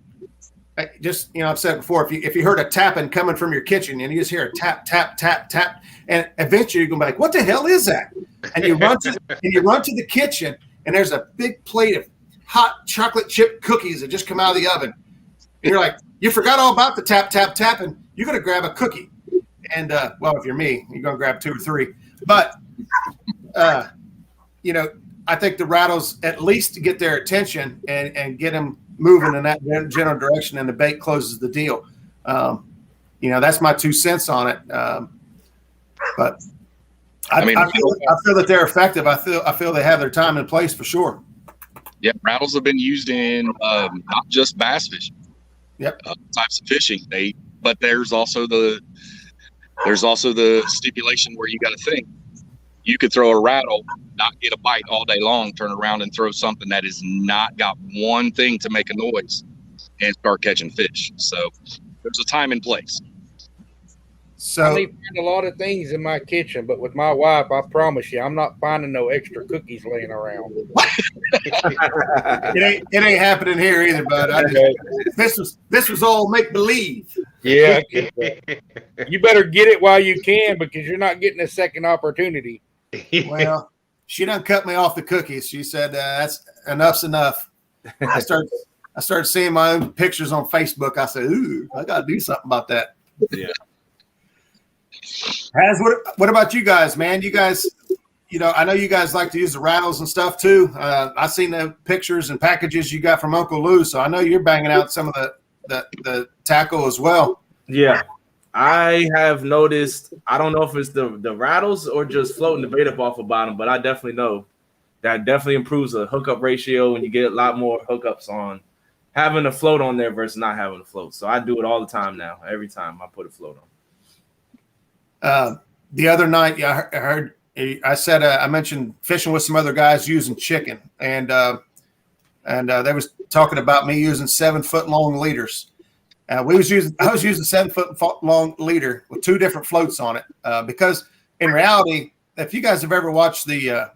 A: Just, you know, I've said it before, if you heard a tapping coming from your kitchen and you just hear a tap, tap, tap, tap, and eventually you're going to be like, what the hell is that? And you run to the kitchen, and there's a big plate of hot chocolate chip cookies that just come out of the oven. And you're like, you forgot all about the tap, tap, tap, and you're going to grab a cookie. And, well, if you're me, you're going to grab 2 or 3. But, you know, I think the rattles at least get their attention and get them moving in that general direction, and the bait closes the deal. You know, that's my 2 cents on it. But I feel that they're effective. I feel they have their time and place for sure.
H: Yeah, rattles have been used in not just bass fishing.
A: Yep.
H: Types of fishing. But there's also the stipulation where you got to think. You could throw a rattle, not get a bite all day long, turn around and throw something that is not got one thing to make a noise, and start catching fish. So there's a time and place.
B: So I may find a lot of things in my kitchen, but with my wife, I promise you, I'm not finding no extra cookies laying around.
A: It ain't happening here either, bud. This was all make believe.
B: Yeah, you better get it while you can, because you're not getting a second opportunity.
A: Well, she done cut me off the cookies. She said enough's enough. I started seeing my own pictures on Facebook. I said, ooh, I got to do something about that.
F: Yeah.
A: What about you guys, man? You guys, you know, I know you guys like to use the rattles and stuff too. I've seen the pictures and packages you got from Uncle Lou, so I know you're banging out some of the tackle as well.
F: Yeah. I have noticed, I don't know if it's the rattles or just floating the bait up off the bottom, but I definitely know that definitely improves the hookup ratio when you get a lot more hookups on having a float on there versus not having a float. So I do it all the time now. Every time I put a float
A: on. The other night, I heard, I mentioned fishing with some other guys using chicken, and they was talking about me using 7-foot long leaders. I was using 7-foot long leader with 2 different floats on it, because in reality, if you guys have ever watched the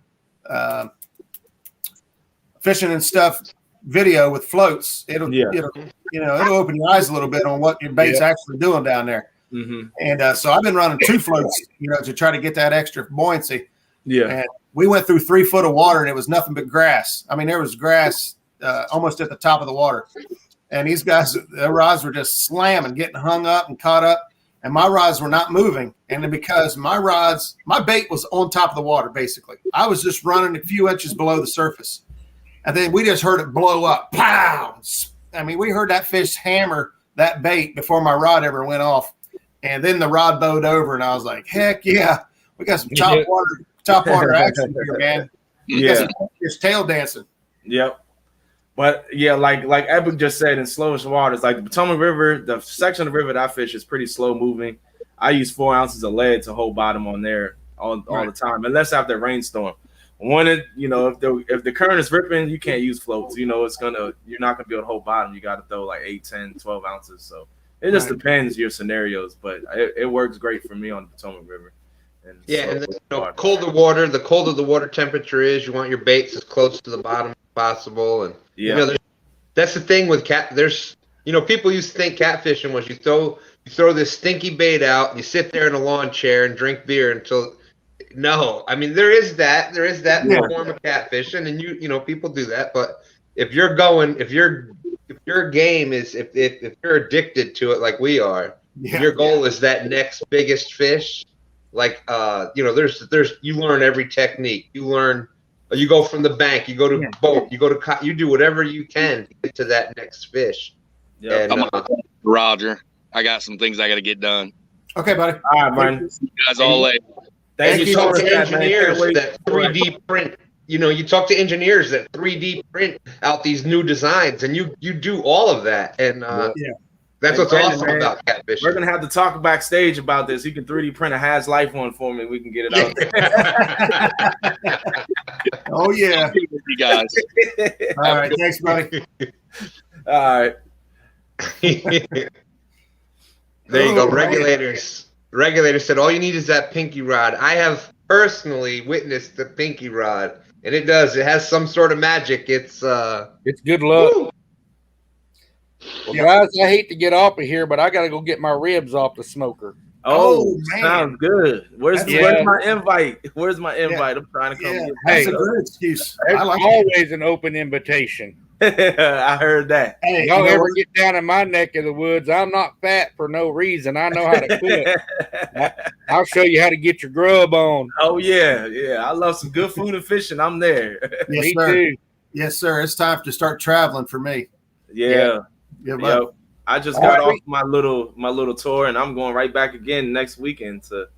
A: fishing and stuff video with floats, it'll open your eyes a little bit on what your bait's actually doing down there.
F: Mm-hmm.
A: And so I've been running 2 floats, to try to get that extra buoyancy.
F: Yeah.
A: And we went through 3 foot of water, and it was nothing but grass. I mean, there was grass almost at the top of the water. And these guys, their rods were just slamming, getting hung up and caught up. And my rods were not moving. And then because my bait was on top of the water, basically. I was just running a few inches below the surface. And then we just heard it blow up. Pow! I mean, we heard that fish hammer that bait before my rod ever went off. And then the rod bowed over, and I was like, heck yeah. We got some top water action here, man.
F: Yeah.
A: It's tail dancing.
F: Yep. But yeah, like Epic just said, in slowish waters, like the Potomac River, the section of the river that I fish is pretty slow moving. I use 4 ounces of lead to hold bottom on there all the time, unless after a rainstorm. When if the current is ripping, you can't use floats. You're not gonna be able to hold bottom. You got to throw like 8, 10, 12 ounces. So it just depends your scenarios, but it works great for me on the Potomac River. And
E: the colder the water temperature is, you want your baits as close to the bottom as possible. And that's the thing with there's people used to think catfishing was you throw this stinky bait out, you sit there in a lawn chair and drink beer until No, I mean there is that
A: Yeah.
E: form of catfishing, and you know people do that. But if your game is if you're addicted to it like we are,
A: Yeah.
E: your goal is that next biggest fish. Like you know, there's you learn every technique. You go from the bank, you go to boat, you go to you do whatever you can to get to that next fish.
F: Yeah.
E: And,
H: Roger, I got some things I got to get done.
A: Okay, buddy.
F: All right, man.
H: You guys all later.
E: and you talk to engineers
F: man.
E: that 3D print. You know, you talk to engineers that 3D print out these new designs, and you do all of that. And that's what's
F: Brandon,
E: awesome
F: man,
E: about catfishing.
F: We're gonna have to talk backstage about this. You can 3D print a Has Life one for me. We can get it out.
A: Oh yeah.
H: You guys.
A: All right. Thanks, buddy.
F: All right.
E: There you go.
A: Oh,
E: Regulators said all you need is that pinky rod. I have personally witnessed the pinky rod, and it has some sort of magic. It's
B: good luck.
E: Woo.
B: Well, guys, I hate to get off of here, but I got to go get my ribs off the smoker.
F: Oh,
A: man.
F: sounds good. Where's my invite? Where's my invite? I'm trying to come.
A: Yeah,
F: Get
A: that's
B: Hey.
A: a good excuse.
B: There's
A: I like it.
B: always an open invitation.
F: I heard that.
A: Hey,
B: Y'all
A: you know
B: ever
A: what?
B: get down in my neck of the woods? I'm not fat for no reason. I know how to cook. I'll show you how to get your grub on.
F: Oh yeah. I love some good food and fishing. I'm there.
A: Yes,
B: Me
A: sir.
B: too.
A: Yes, sir. It's time to start traveling for me.
F: Yeah.
A: Yeah, bud.
F: Yo, I just got off my little tour, and I'm going right back again next weekend to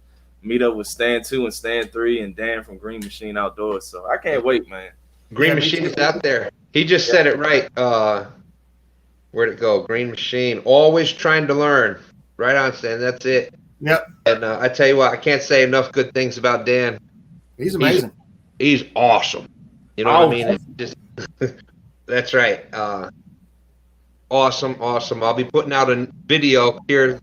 F: meet up with Stan 2 and Stan 3 and Dan from Green Machine Outdoors. So I can't wait, man.
E: Green Machine is out there. He just said it right. Where'd it go? Green Machine. Always trying to learn. Right on, Stan. That's it.
A: Yep.
E: And I tell you what, I can't say enough good things about Dan.
A: He's amazing.
E: He's awesome. You know what I mean? It's just that's right. Awesome. I'll be putting out a video here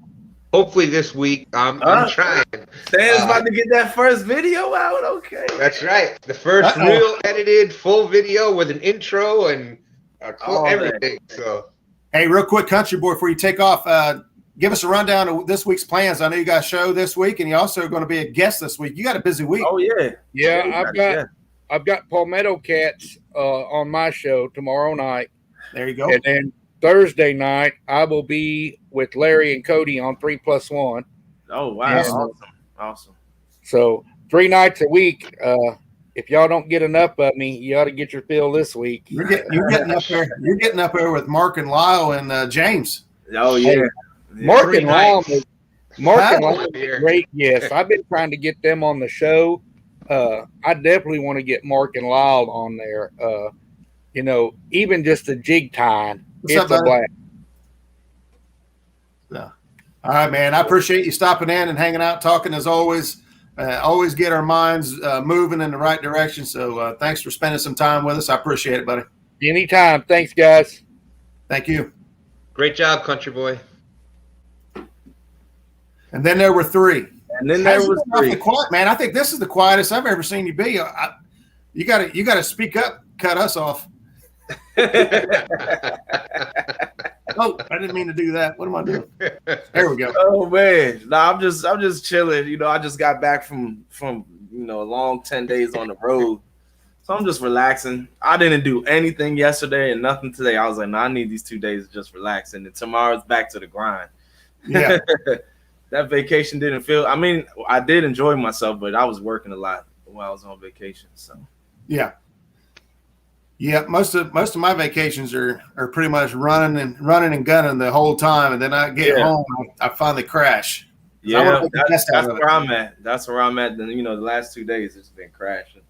E: hopefully this week. I'm trying.
F: Stan's about to get that first video out. Okay.
E: That's right. The first real edited full video with an intro and everything. So,
A: Hey, real quick, country boy, before you take off, give us a rundown of this week's plans. I know you got a show this week, and you're also going to be a guest this week. You got a busy week.
F: Oh yeah.
B: Yeah, I've got Palmetto Cats on my show tomorrow night.
A: There you go.
B: And then Thursday night, I will be with Larry and Cody on 3+1.
F: Oh wow. Awesome.
B: So 3 nights a week. If y'all don't get enough of me, you ought to get your fill this week.
A: You're getting up there. You're getting up there with Mark and Lyle and James.
F: Oh yeah.
B: Mark and Lyle is
E: here.
B: great. Yes, I've been trying to get them on the show. I definitely want to get Mark and Lyle on there. You know, even just a jig tying.
A: What's
B: It's
A: up,
B: a
A: buddy?
B: blast.
A: So, all right, man. I appreciate you stopping in and hanging out, talking as always. Always get our minds moving in the right direction. So thanks for spending some time with us. I appreciate it, buddy.
B: Anytime. Thanks, guys.
A: Thank you.
E: Great job, country boy.
A: And then there were 3.
F: And then there was 3.
A: Quiet, man. I think this is the quietest I've ever seen you be. You got to speak up, cut us off. Oh, I didn't mean to do that. What am I doing? There we go.
F: Oh man, no, I'm just chilling. You know, I just got back from a long 10 days on the road, so I'm just relaxing. I didn't do anything yesterday and nothing today. I was like, no, I need these 2 days to just relax, and then tomorrow's back to the grind.
A: Yeah.
F: That vacation didn't feel. I mean, I did enjoy myself, but I was working a lot while I was on vacation. So
A: yeah. Yeah, most of my vacations are pretty much running and gunning the whole time, and then I get home, I finally crash.
F: Yeah, that's where I'm at. That's where I'm at. Then the last 2 days it's been crashing.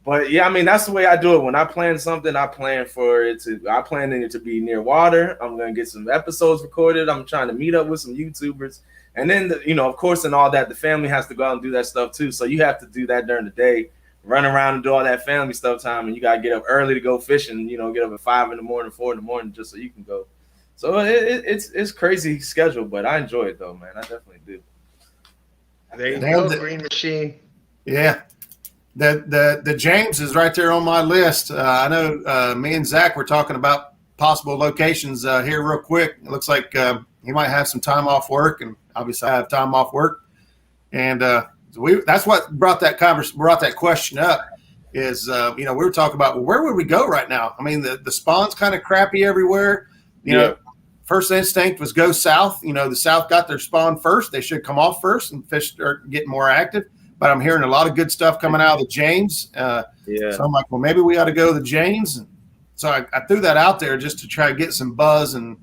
F: But yeah, I mean that's the way I do it. When I plan something, I plan it to be near water. I'm gonna get some episodes recorded. I'm trying to meet up with some YouTubers, and then of course, and all that, the family has to go out and do that stuff too. So you have to do that during the day. Run around and do all that family stuff time, and you gotta get up early to go fishing. Get up at 5 in the morning, 4 in the morning, just so you can go. So it's crazy schedule, but I enjoy it though, man. I definitely do.
E: There you go, Green Machine.
A: Yeah, the James is right there on my list. I know me and Zach were talking about possible locations here real quick. It looks like he might have some time off work, and obviously I have time off work, and That's what brought that question up. Is we were talking about, well, where would we go right now? I mean, the spawn's kind of crappy everywhere. You know, first instinct was go south. The South got their spawn first. They should come off first, and fish start getting more active. But I'm hearing a lot of good stuff coming out of the James. So I'm like, well, maybe we ought to go to the James. And so I threw that out there just to try to get some buzz and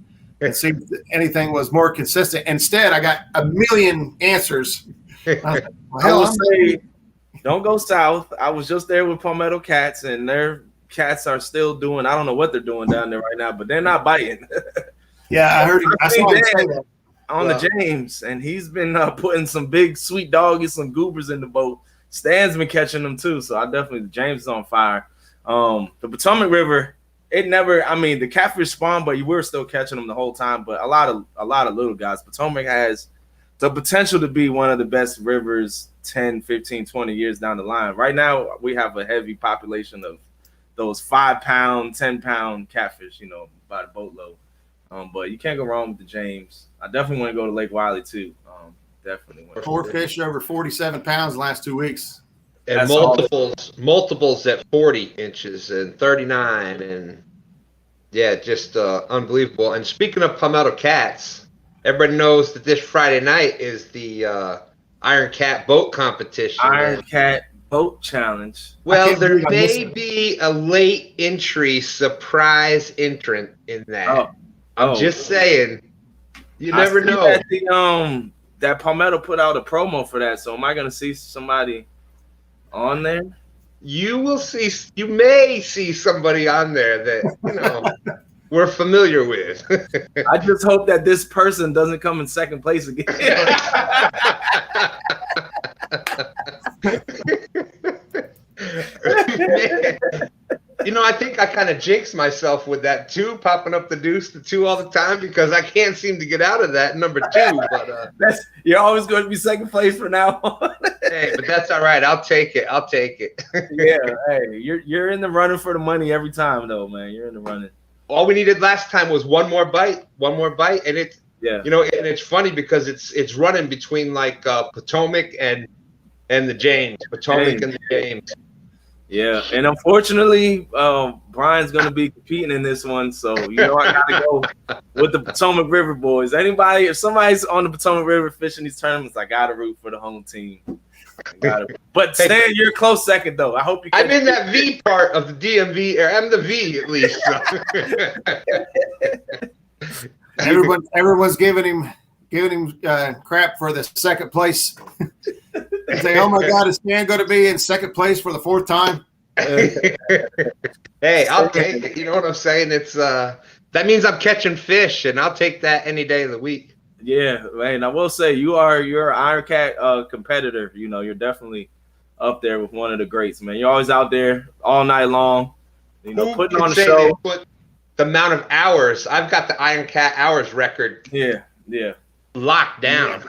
A: see if anything was more consistent. Instead, I got a million answers.
F: I will say, don't go south. I was just there with Palmetto Cats, and their cats are still doing, I don't know what they're doing down there right now, but they're not biting.
A: Yeah, I heard him. I saw him say that.
F: On the James, and he's been putting some big sweet doggies, some goobers in the boat. Stan's been catching them too, so the James is on fire. The Potomac River, the catfish spawn, but you were still catching them the whole time. But a lot of little guys. Potomac has the potential to be one of the best rivers 10, 15, 20 years down the line. Right now, we have a heavy population of those 5-pound, 10-pound catfish, by the boatload. But you can't go wrong with the James. I definitely want to go to Lake Wiley too. Definitely want to.
A: 4 fish over 47 pounds the last 2 weeks.
E: And multiples at 40 inches and 39, and just unbelievable. And speaking of Palmetto Cats, everybody knows that this Friday night is the Iron Cat boat competition.
F: Iron Cat boat challenge.
E: Well, there may be a late entry surprise entrant in that. I'm just saying. You never know.
F: That Palmetto put out a promo for that. So am I going to see somebody on there?
E: You will see. You may see somebody on there that we're familiar with.
F: I just hope that this person doesn't come in second place again.
E: I think I kind of jinxed myself with that too, popping up the deuce to 2 all the time, because I can't seem to get out of that number 2. But
F: you're always going to be second place from now on.
E: Hey, but that's all right. I'll take it.
F: Yeah, hey, you're in the running for the money every time, though, man. You're in the running.
E: All we needed last time was one more bite, and it's and it's funny because it's running between like Potomac and the James, and the James.
F: Yeah, and unfortunately, Brian's going to be competing in this one, so I got to go with the Potomac River boys. If somebody's on the Potomac River fishing these tournaments, I got to root for the home team. But Stan, you're a close second, though. I hope you.
E: I'm in that V part of the DMV, or I'm the V at least. So.
A: Everyone's giving him crap for the second place. Say, oh my God, is Stan going to be in second place for the 4th time?
E: Hey, I'll take it. You know what I'm saying? It's that means I'm catching fish, and I'll take that any day of the week.
F: Yeah, man. I will say you're an Iron Cat competitor. You're definitely up there with one of the greats, man. You're always out there all night long. Putting on the show.
E: The amount of hours I've got, the Iron Cat hours record.
F: Yeah.
E: Locked down.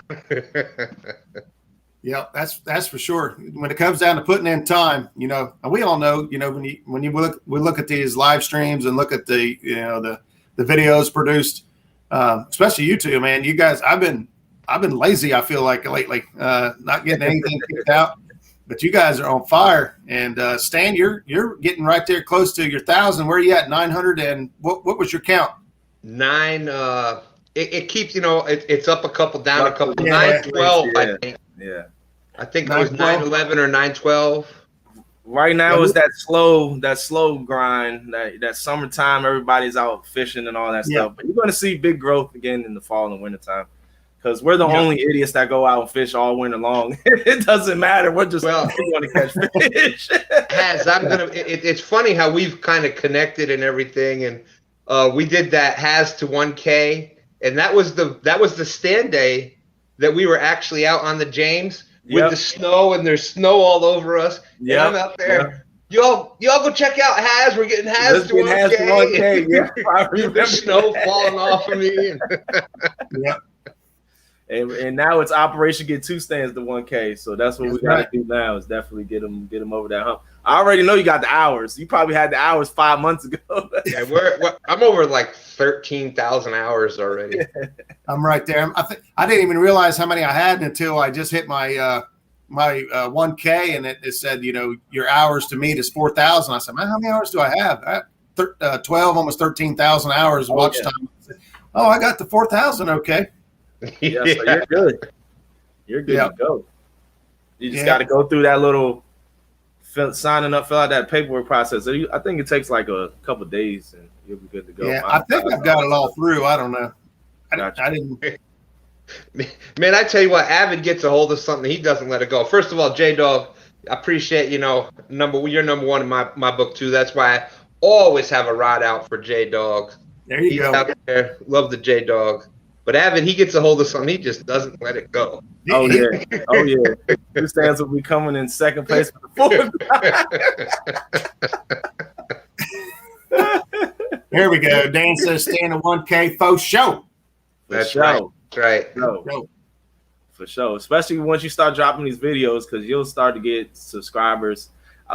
A: Yeah, that's for sure. When it comes down to putting in time, and we all know, when we look at these live streams and look at the the videos produced, especially you two, man. You guys, I've been lazy. I feel like lately, not getting anything kicked out. But you guys are on fire. And Stan, you're getting right there close to your 1,000. Where are you at? 900 and what was your count?
E: 9. It keeps, it's up a couple, down a couple. 912, I think.
F: Yeah.
E: I think it was 911 or 912.
F: Right now is that slow grind, that summertime, everybody's out fishing and all that stuff. But you're going to see big growth again in the fall and wintertime. Because we're the only idiots that go out and fish all winter long. It doesn't matter. We're just going to catch fish.
E: It's funny how we've kind of connected and everything. And we did that Has to 1K. And that was the stand day that we were actually out on the James with the snow, and there's snow all over us. Yeah, I'm out there. Y'all go check out Has. We're getting Has to 1K.
F: Yeah, I remember
E: the snow falling off of me.
F: And now it's Operation Get 2 stands to 1K. So that's what we got to do now, is definitely get them over that hump. I already know you got the hours. You probably had the hours 5 months ago.
E: Yeah, I'm over like 13,000 hours already.
A: I'm right there. I didn't even realize how many I had until I just hit my my 1K, and it said, you know, your hours to meet is 4,000. I said, man, how many hours do I have? I have 12, almost 13,000 hours watch time. Oh, I got the 4,000. Okay.
F: Yeah, so you're good. You're good to go. You just got to go through that little signing up, fill out that paperwork process. So I think it takes like a couple of days, and you'll be good to go.
A: Yeah, I think I've got it all through. I don't know. I didn't.
E: Man, I tell you what, Avid gets a hold of something, he doesn't let it go. First of all, J-Dog, I appreciate, you know, you're number one in my book too. That's why I always have a rod out for J-Dog.
A: There you go.
E: Out there, love the J-Dog. But Avid, he gets a hold of something, he just doesn't let it go.
F: Oh yeah, oh yeah. Two stands will be coming in second place for the fourth.
A: There we go. Dan says stand at 1K faux show.
E: That's right. Right.
F: No. For sure. Especially once you start dropping these videos, because you'll start to get subscribers.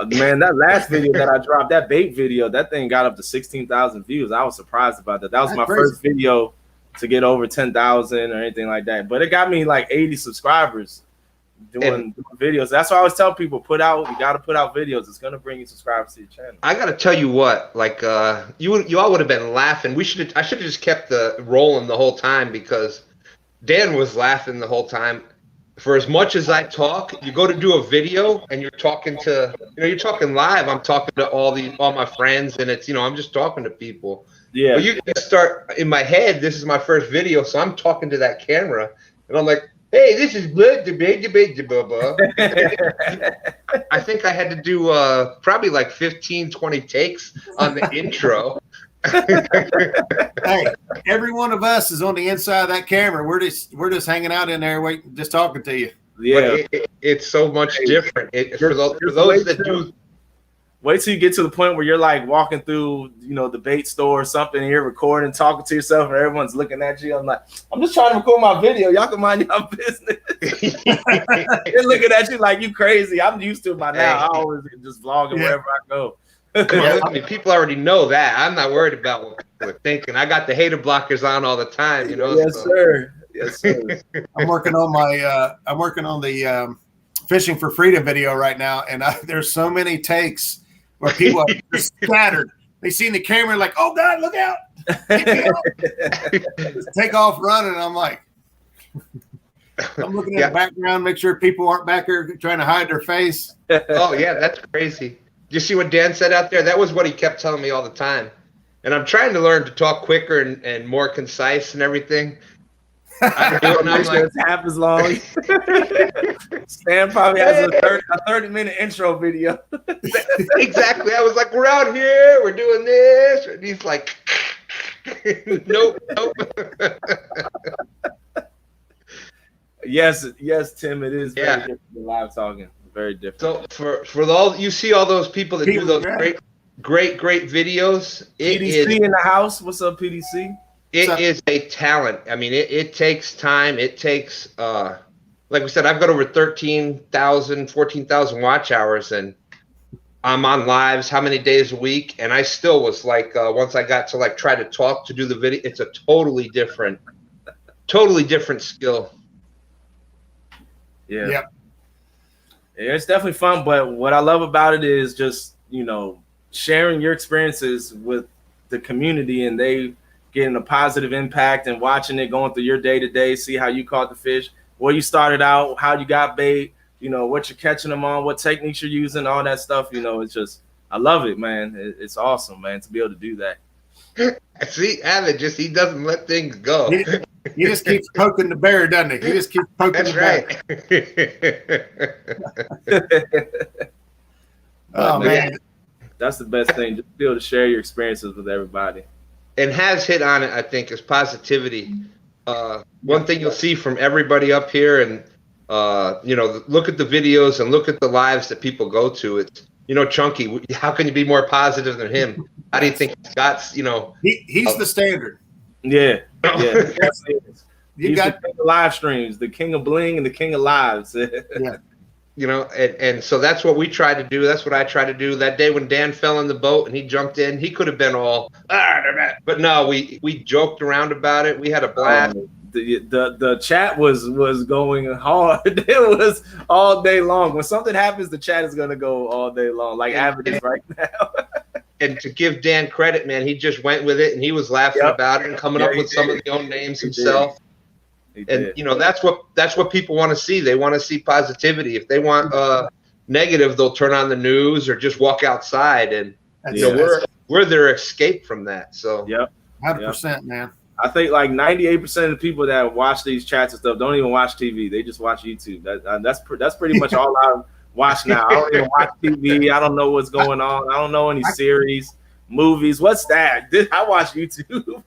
F: Man, that last video that I dropped, that bait video, that thing got up to 16,000 views. I was surprised about that. That was my first video to get over 10,000 or anything like that. But it got me like 80 subscribers doing videos. That's why I always tell people, you got to put out videos. It's going to bring you subscribers to your channel. I
E: got to tell you what, like you all would have been laughing. I should have just kept the rolling the whole time, because Dan was laughing the whole time. For as much as I talk, you go to do a video and you're talking to, you're talking live. I'm talking to all my friends, and it's, I'm just talking to people.
F: Yeah.
E: But you can start in my head. This is my first video, so I'm talking to that camera, and I'm like, "Hey, this is blood debate." I think I had to do probably like 15, 20 takes on the intro.
A: Hey, every one of us is on the inside of that camera. We're just hanging out in there, waiting, just talking to you.
E: Yeah, it's so much different. For those that do.
F: Wait till you get to the point where you're like walking through, the bait store or something, and you're recording, talking to yourself, and everyone's looking at you. I'm like, I'm just trying to record my video. Y'all can mind your business. They're looking at you like you crazy. I'm used to it by now. I always just vlogging wherever I go.
E: I mean, people already know that. I'm not worried about what people are thinking. I got the hater blockers on all the time,
F: Yes, sir. Yes, sir.
A: I'm working on the Fishing for Freedom video right now, and there's so many takes where people are just scattered. They see the camera like, "Oh God, look out!" Take off running. And I'm like, I'm looking at the background, make sure people aren't back there trying to hide their face.
E: Oh yeah, that's crazy. You see what Dan said out there? That was what he kept telling me all the time. And I'm trying to learn to talk quicker and more concise and everything.
F: I'm like, it's half as long. Stan probably has a 30-minute intro video.
E: Exactly. I was like, we're out here, we're doing this. And he's like, nope.
F: Yes, Tim, it is very different than live talking. Very different.
E: So for all you see, all those people that do those great videos.
F: PDC in the house. What's up, PDC?
E: It is a talent. I mean, it takes time. It takes, like we said, I've got over 13,000, 14,000 watch hours, and I'm on lives how many days a week? And I still was like, once I got to like try to talk to do the video, it's a totally different skill.
F: Yeah. Yep. Yeah, it's definitely fun, but what I love about it is just, sharing your experiences with the community, and they getting a positive impact and watching it going through your day-to-day, see how you caught the fish, where you started out, how you got bait, what you're catching them on, what techniques you're using, all that stuff. It's just, I love it, man. It's awesome, man, to be able to do that.
E: See, Avid he doesn't let things go.
A: He just keeps poking the bear, doesn't he? He just keeps poking the bear. Oh, man.
F: That's the best thing, just be able to share your experiences with everybody.
E: And has hit on it, I think, is positivity. One thing you'll see from everybody up here, and look at the videos and look at the lives that people go to. It's Chunky. How can you be more positive than him? How do you think he's got?
A: He's the standard.
F: Yeah. He's the king of live streams, the king of bling, and the king of lives.
E: Yeah. And so that's what we try to do. That's what I try to do. That day when Dan fell in the boat and he jumped in, he could have been all, but no, we joked around about it. We had a blast.
F: the chat was going hard. It was all day long. When something happens, the chat is gonna go all day long, like Avid is right now.
E: And to give Dan credit, man, he just went with it and he was laughing about it and coming up with some of the own names himself. And you know, that's what people want to see. They want to see positivity. If they want negative, they'll turn on the news or just walk outside. And you know, we're their escape from that. So
A: 100%, man.
F: I think like 98% of the people that watch these chats and stuff don't even watch TV. They just watch YouTube. That's pretty much all I watch now. I don't even watch TV. I don't know what's going on. I don't know any series, movies. What's that? I watch YouTube.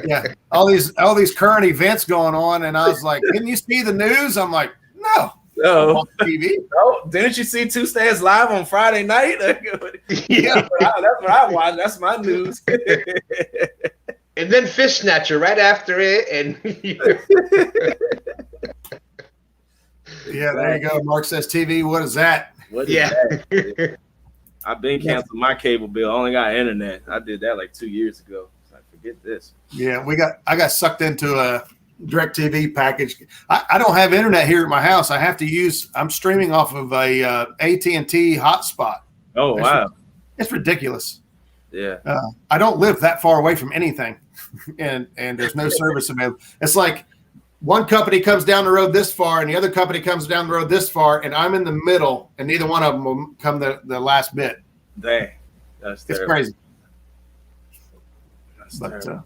A: Yeah, all these current events going on, and I was like, "Didn't you see the news?" I'm like, "No, TV."
F: Oh, didn't you see Two Stands Live on Friday night?
A: Yeah,
F: that's what I watch. That's my news.
E: And then Fish Snatcher right after it, and
A: yeah, there you go. Mark says TV. What is that?
F: What is that? I've been canceled my cable bill. I only got internet. I did that like 2 years ago. I forget this.
A: Yeah, I got sucked into a DirecTV package. I don't have internet here at my house. I'm streaming off of a AT&T hotspot.
F: Oh, wow.
A: It's ridiculous.
F: Yeah.
A: I don't live that far away from anything, and there's no service available. It's like one company comes down the road this far, and the other company comes down the road this far, and I'm in the middle, and neither one of them will come the last bit.
F: Dang, that's terrible.
A: It's crazy.
F: Terrible.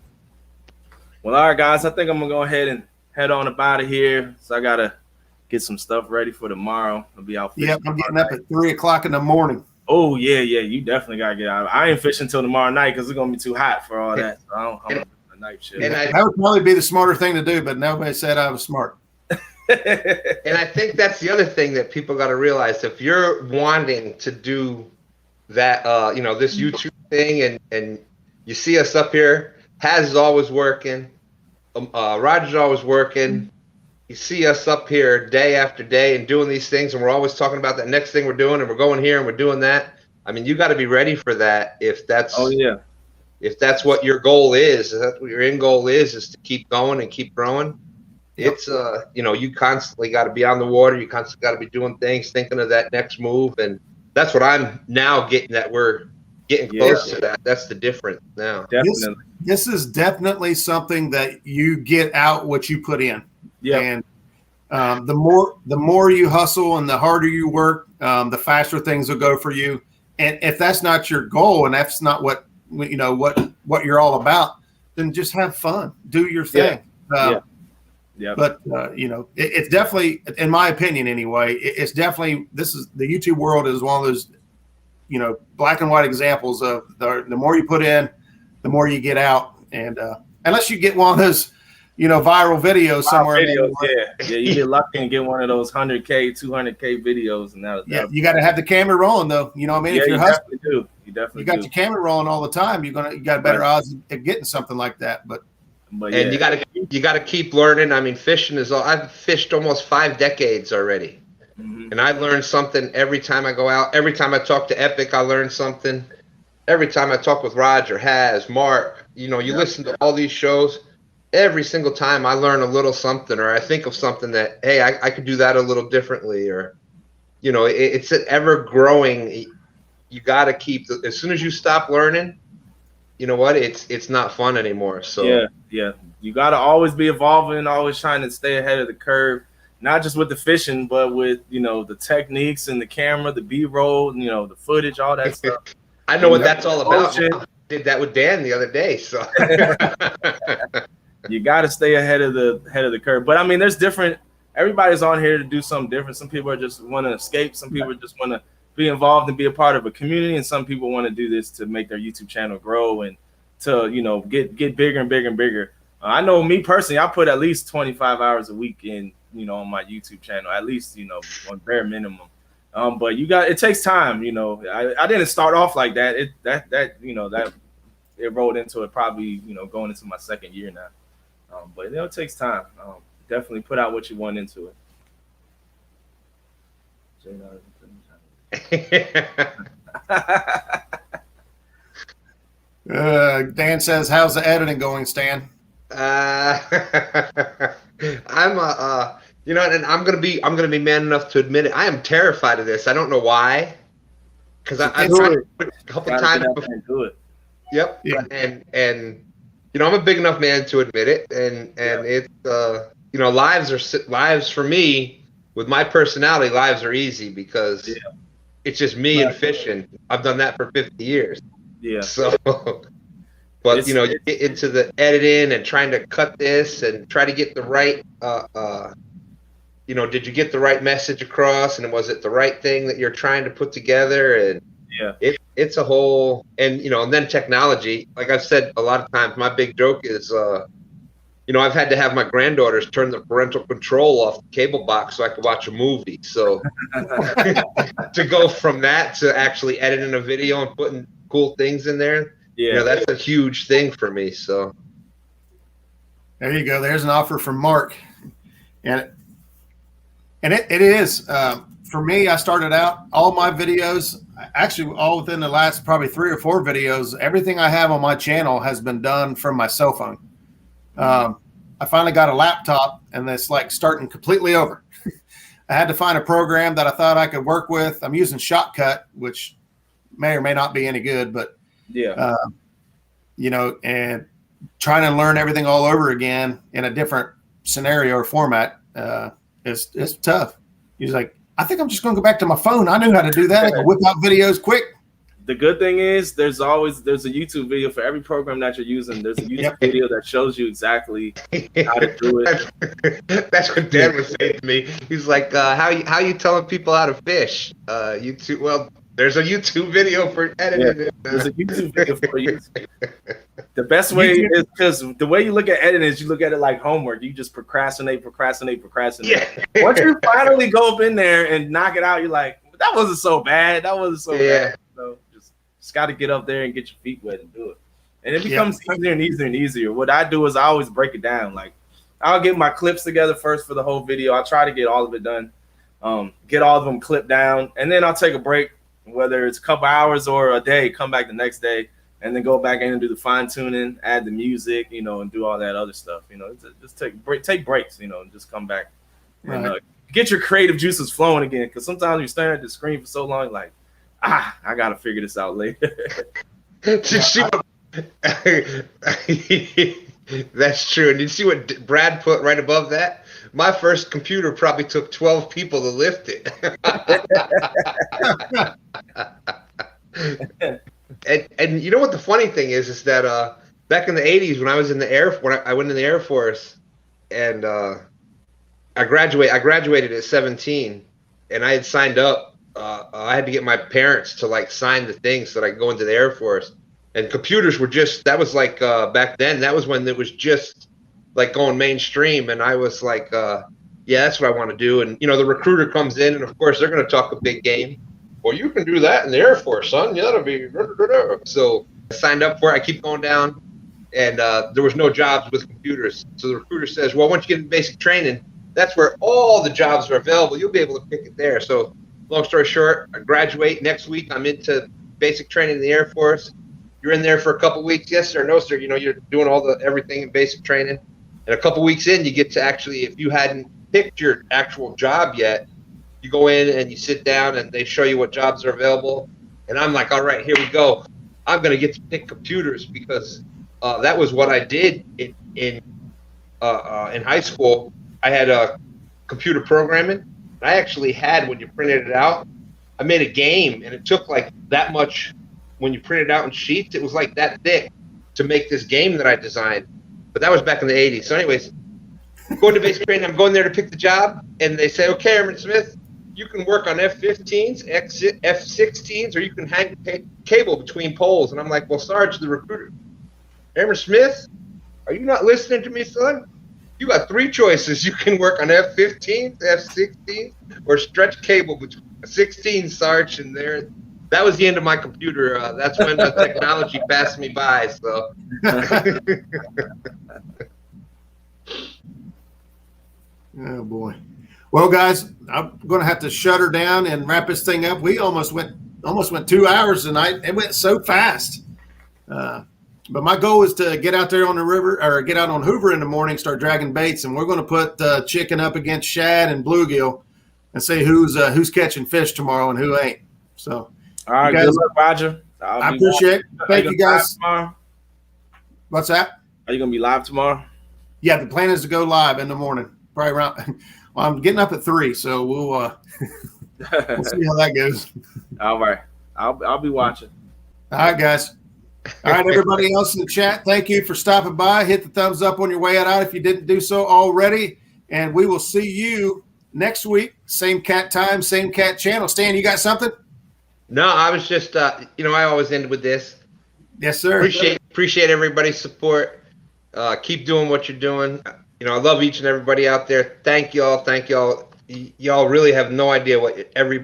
F: Well, all right, guys. I think I'm gonna go ahead and head on up out of here. So I gotta get some stuff ready for tomorrow. I'll be out fishing.
A: Yep, I'm getting up at 3:00 in the morning.
F: Oh yeah, you definitely gotta get out. I ain't fishing until tomorrow night because it's gonna be too hot for all that. So I'm on a night shift.
A: And that would probably be the smarter thing to do, but nobody said I was smart.
E: And I think that's the other thing that people got to realize. If you're wanting to do that, this YouTube thing, and you see us up here, Haz is always working, Roger's always working. You see us up here day after day and doing these things, and we're always talking about that next thing we're doing, and we're going here and we're doing that. I mean, you got to be ready for that. If that's if that's what your goal is, if that's what your end goal is to keep going and keep growing. It's you constantly got to be on the water. You constantly got to be doing things, thinking of that next move, and that's what I'm now getting. That we're getting close to that. That's the difference now.
F: Definitely.
A: This is definitely something that you get out what you put in. Yeah. And the more you hustle and the harder you work, the faster things will go for you. And if that's not your goal and that's not what you're all about, then just have fun, do your thing. But it's definitely, in my opinion anyway, it's definitely, the YouTube world is one of those, black and white examples of the more you put in, the more you get out. And unless you get one of those, viral videos somewhere.
F: You get lucky and get one of those 100K, 200K videos, and
A: you got to have the camera rolling though. You know what I mean? If you're
F: definitely do. You definitely
A: got your camera rolling all the time, you got better odds at getting something like that. But
E: you got to keep learning. I mean, fishing I've fished almost 5 decades already, and I learn something every time I go out. Every time I talk to Epic, I learn something. Every time I talk with Roger, Haz, Mark, you listen to all these shows. Every single time I learn a little something, or I think of something that, hey, I could do that a little differently, or, it's an ever growing. You got to keep, as soon as you stop learning, you know what? It's not fun anymore. So
F: yeah. You got to always be evolving, always trying to stay ahead of the curve, not just with the fishing, but with, the techniques and the camera, the B-roll, the footage, all that stuff.
E: I know what that's all about. I did that with Dan the other day. So
F: you got to stay ahead of the curve. But I mean, there's different. Everybody's on here to do something different. Some people just want to escape. Some people just want to be involved and be a part of a community. And some people want to do this to make their YouTube channel grow and to, get bigger and bigger and bigger. I know me personally, I put at least 25 hours a week in, on my YouTube channel, at least, on bare minimum. But it takes time, I didn't start off like that. It rolled into it probably, going into my 2nd year now. But it takes time. Definitely put out what you want into
A: it. Dan says, how's the editing going, Stan?
E: I'm you know, and I'm gonna be man enough to admit it. I am terrified of this. I don't know why, because I've tried it a couple times before.
F: Do it.
E: Yep. Yeah. And you know, I'm a big enough man to admit it, and it's you know, lives for me with my personality. Lives are easy because it's just me and fishing. I've done that for 50 years.
F: Yeah.
E: So. But you know, you get into the editing and trying to cut this and try to get the right, you know, did you get the right message across, and was it the right thing that you're trying to put together? And it's a whole, and you know, and then technology. Like I've said a lot of times, my big joke is, you know, I've had to have my granddaughters turn the parental control off the cable box so I could watch a movie. So to go from that to actually editing a video and putting cool things in there. Yeah, you know, that's a huge thing for me. So
A: there you go. There's an offer from Mark, and it is for me. I started out all my videos, actually all within the last probably 3 or 4 videos. Everything I have on my channel has been done from my cell phone. I finally got a laptop, and it's like starting completely over. I had to find a program that I thought I could work with. I'm using Shotcut, which may or may not be any good, but you know, and trying to learn everything all over again in a different scenario or format is tough. He's like, I think I'm just going to go back to my phone. I knew how to do that. I can whip out videos quick.
F: The good thing is there's a YouTube video for every program that you're using. There's a YouTube video that shows you exactly how to do it.
E: That's what Dan was saying to me. He's like, how you telling people how to fish? YouTube. Well, there's a YouTube video for editing.
F: There's a YouTube video for you. The best way is because the way you look at editing is you look at it like homework. You just procrastinate. Yeah. Once you finally go up in there and knock it out, you're like, that wasn't so bad. Bad. So just got to get up there and get your feet wet and do it. And it becomes easier and easier and easier. What I do is I always break it down. Like I'll get my clips together first for the whole video. I'll try to get all of it done, get all of them clipped down, and then I'll take a break. Whether it's a couple hours or a day, come back the next day and then go back in and do the fine tuning, add the music, you know, and do all that other stuff. You know, just take breaks, you know, and just come back and get your creative juices flowing again. Because sometimes you're staring at the screen for so long, like, I got to figure this out later.
E: That's true. And you see what Brad put right above that? My first computer probably took 12 people to lift it. and you know what the funny thing is that back in the 80s when I was in the when I went in the Air Force, and I graduated at 17, and I had signed up. I had to get my parents to like sign the thing so that I could go into the Air Force. And computers were that was like back then. That was when it was just like going mainstream, and I was like, yeah, that's what I want to do. And you know, the recruiter comes in, and of course they're going to talk a big game. Well, you can do that in the Air Force, son. You ought to be. So I signed up for it. I keep going down, and there was no jobs with computers. So the recruiter says, well, once you get in basic training, that's where all the jobs are available. You'll be able to pick it there. So long story short, I graduate next week. I'm into basic training in the Air Force. You're in there for a couple weeks. Yes, sir. No, sir. You know, you're doing everything in basic training. And a couple weeks in, you get to actually, if you hadn't picked your actual job yet, you go in and you sit down and they show you what jobs are available. And I'm like, all right, here we go. I'm going to get to pick computers because that was what I did in high school. I had computer programming. I actually had, when you printed it out, I made a game, and it took like that much. When you print it out in sheets, it was like that thick to make this game that I designed. But that was back in the 80s. So anyways, going to basic training, I'm going there to pick the job, and they say, okay, Airman Smith, you can work on F-15s, F-16s, or you can hang cable between poles. And I'm like, well, Sarge, the recruiter, Airman Smith, are you not listening to me, son? You got 3 choices. You can work on F-15s, F-16s, or stretch cable between 16, Sarge, and there. That was the end of my computer. That's when the technology passed me by. So.
A: Oh boy. Well, guys, I'm going to have to shut her down and wrap this thing up. We almost went 2 hours tonight. It went so fast. But my goal is to get out there on the river or get out on Hoover in the morning, start dragging baits, and we're going to put chicken up against shad and bluegill and see who's catching fish tomorrow and who ain't. So,
F: all right,
A: guys,
F: good luck, Roger.
A: I appreciate it. Thank you, guys. What's that?
F: Are you going to be live tomorrow?
A: Yeah, the plan is to go live in the morning, probably around. Well, I'm getting up at 3, so we'll see how that goes.
F: All right, I'll be watching.
A: All right, guys. All right, everybody else in the chat, thank you for stopping by. Hit the thumbs up on your way out if you didn't do so already, and we will see you next week. Same cat time, same cat channel. Stan, you got something?
E: No, I was just, I always end with this.
A: Yes, sir.
E: Appreciate everybody's support. Keep doing what you're doing. I love each and everybody out there. Thank y'all. Thank y'all. Y'all really have no idea what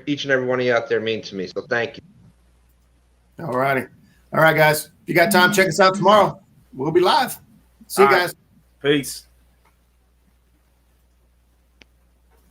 E: each and every one of you out there mean to me. So thank you.
A: All righty. All right, guys. If you got time, check us out tomorrow. We'll be live. See you guys.
F: Peace.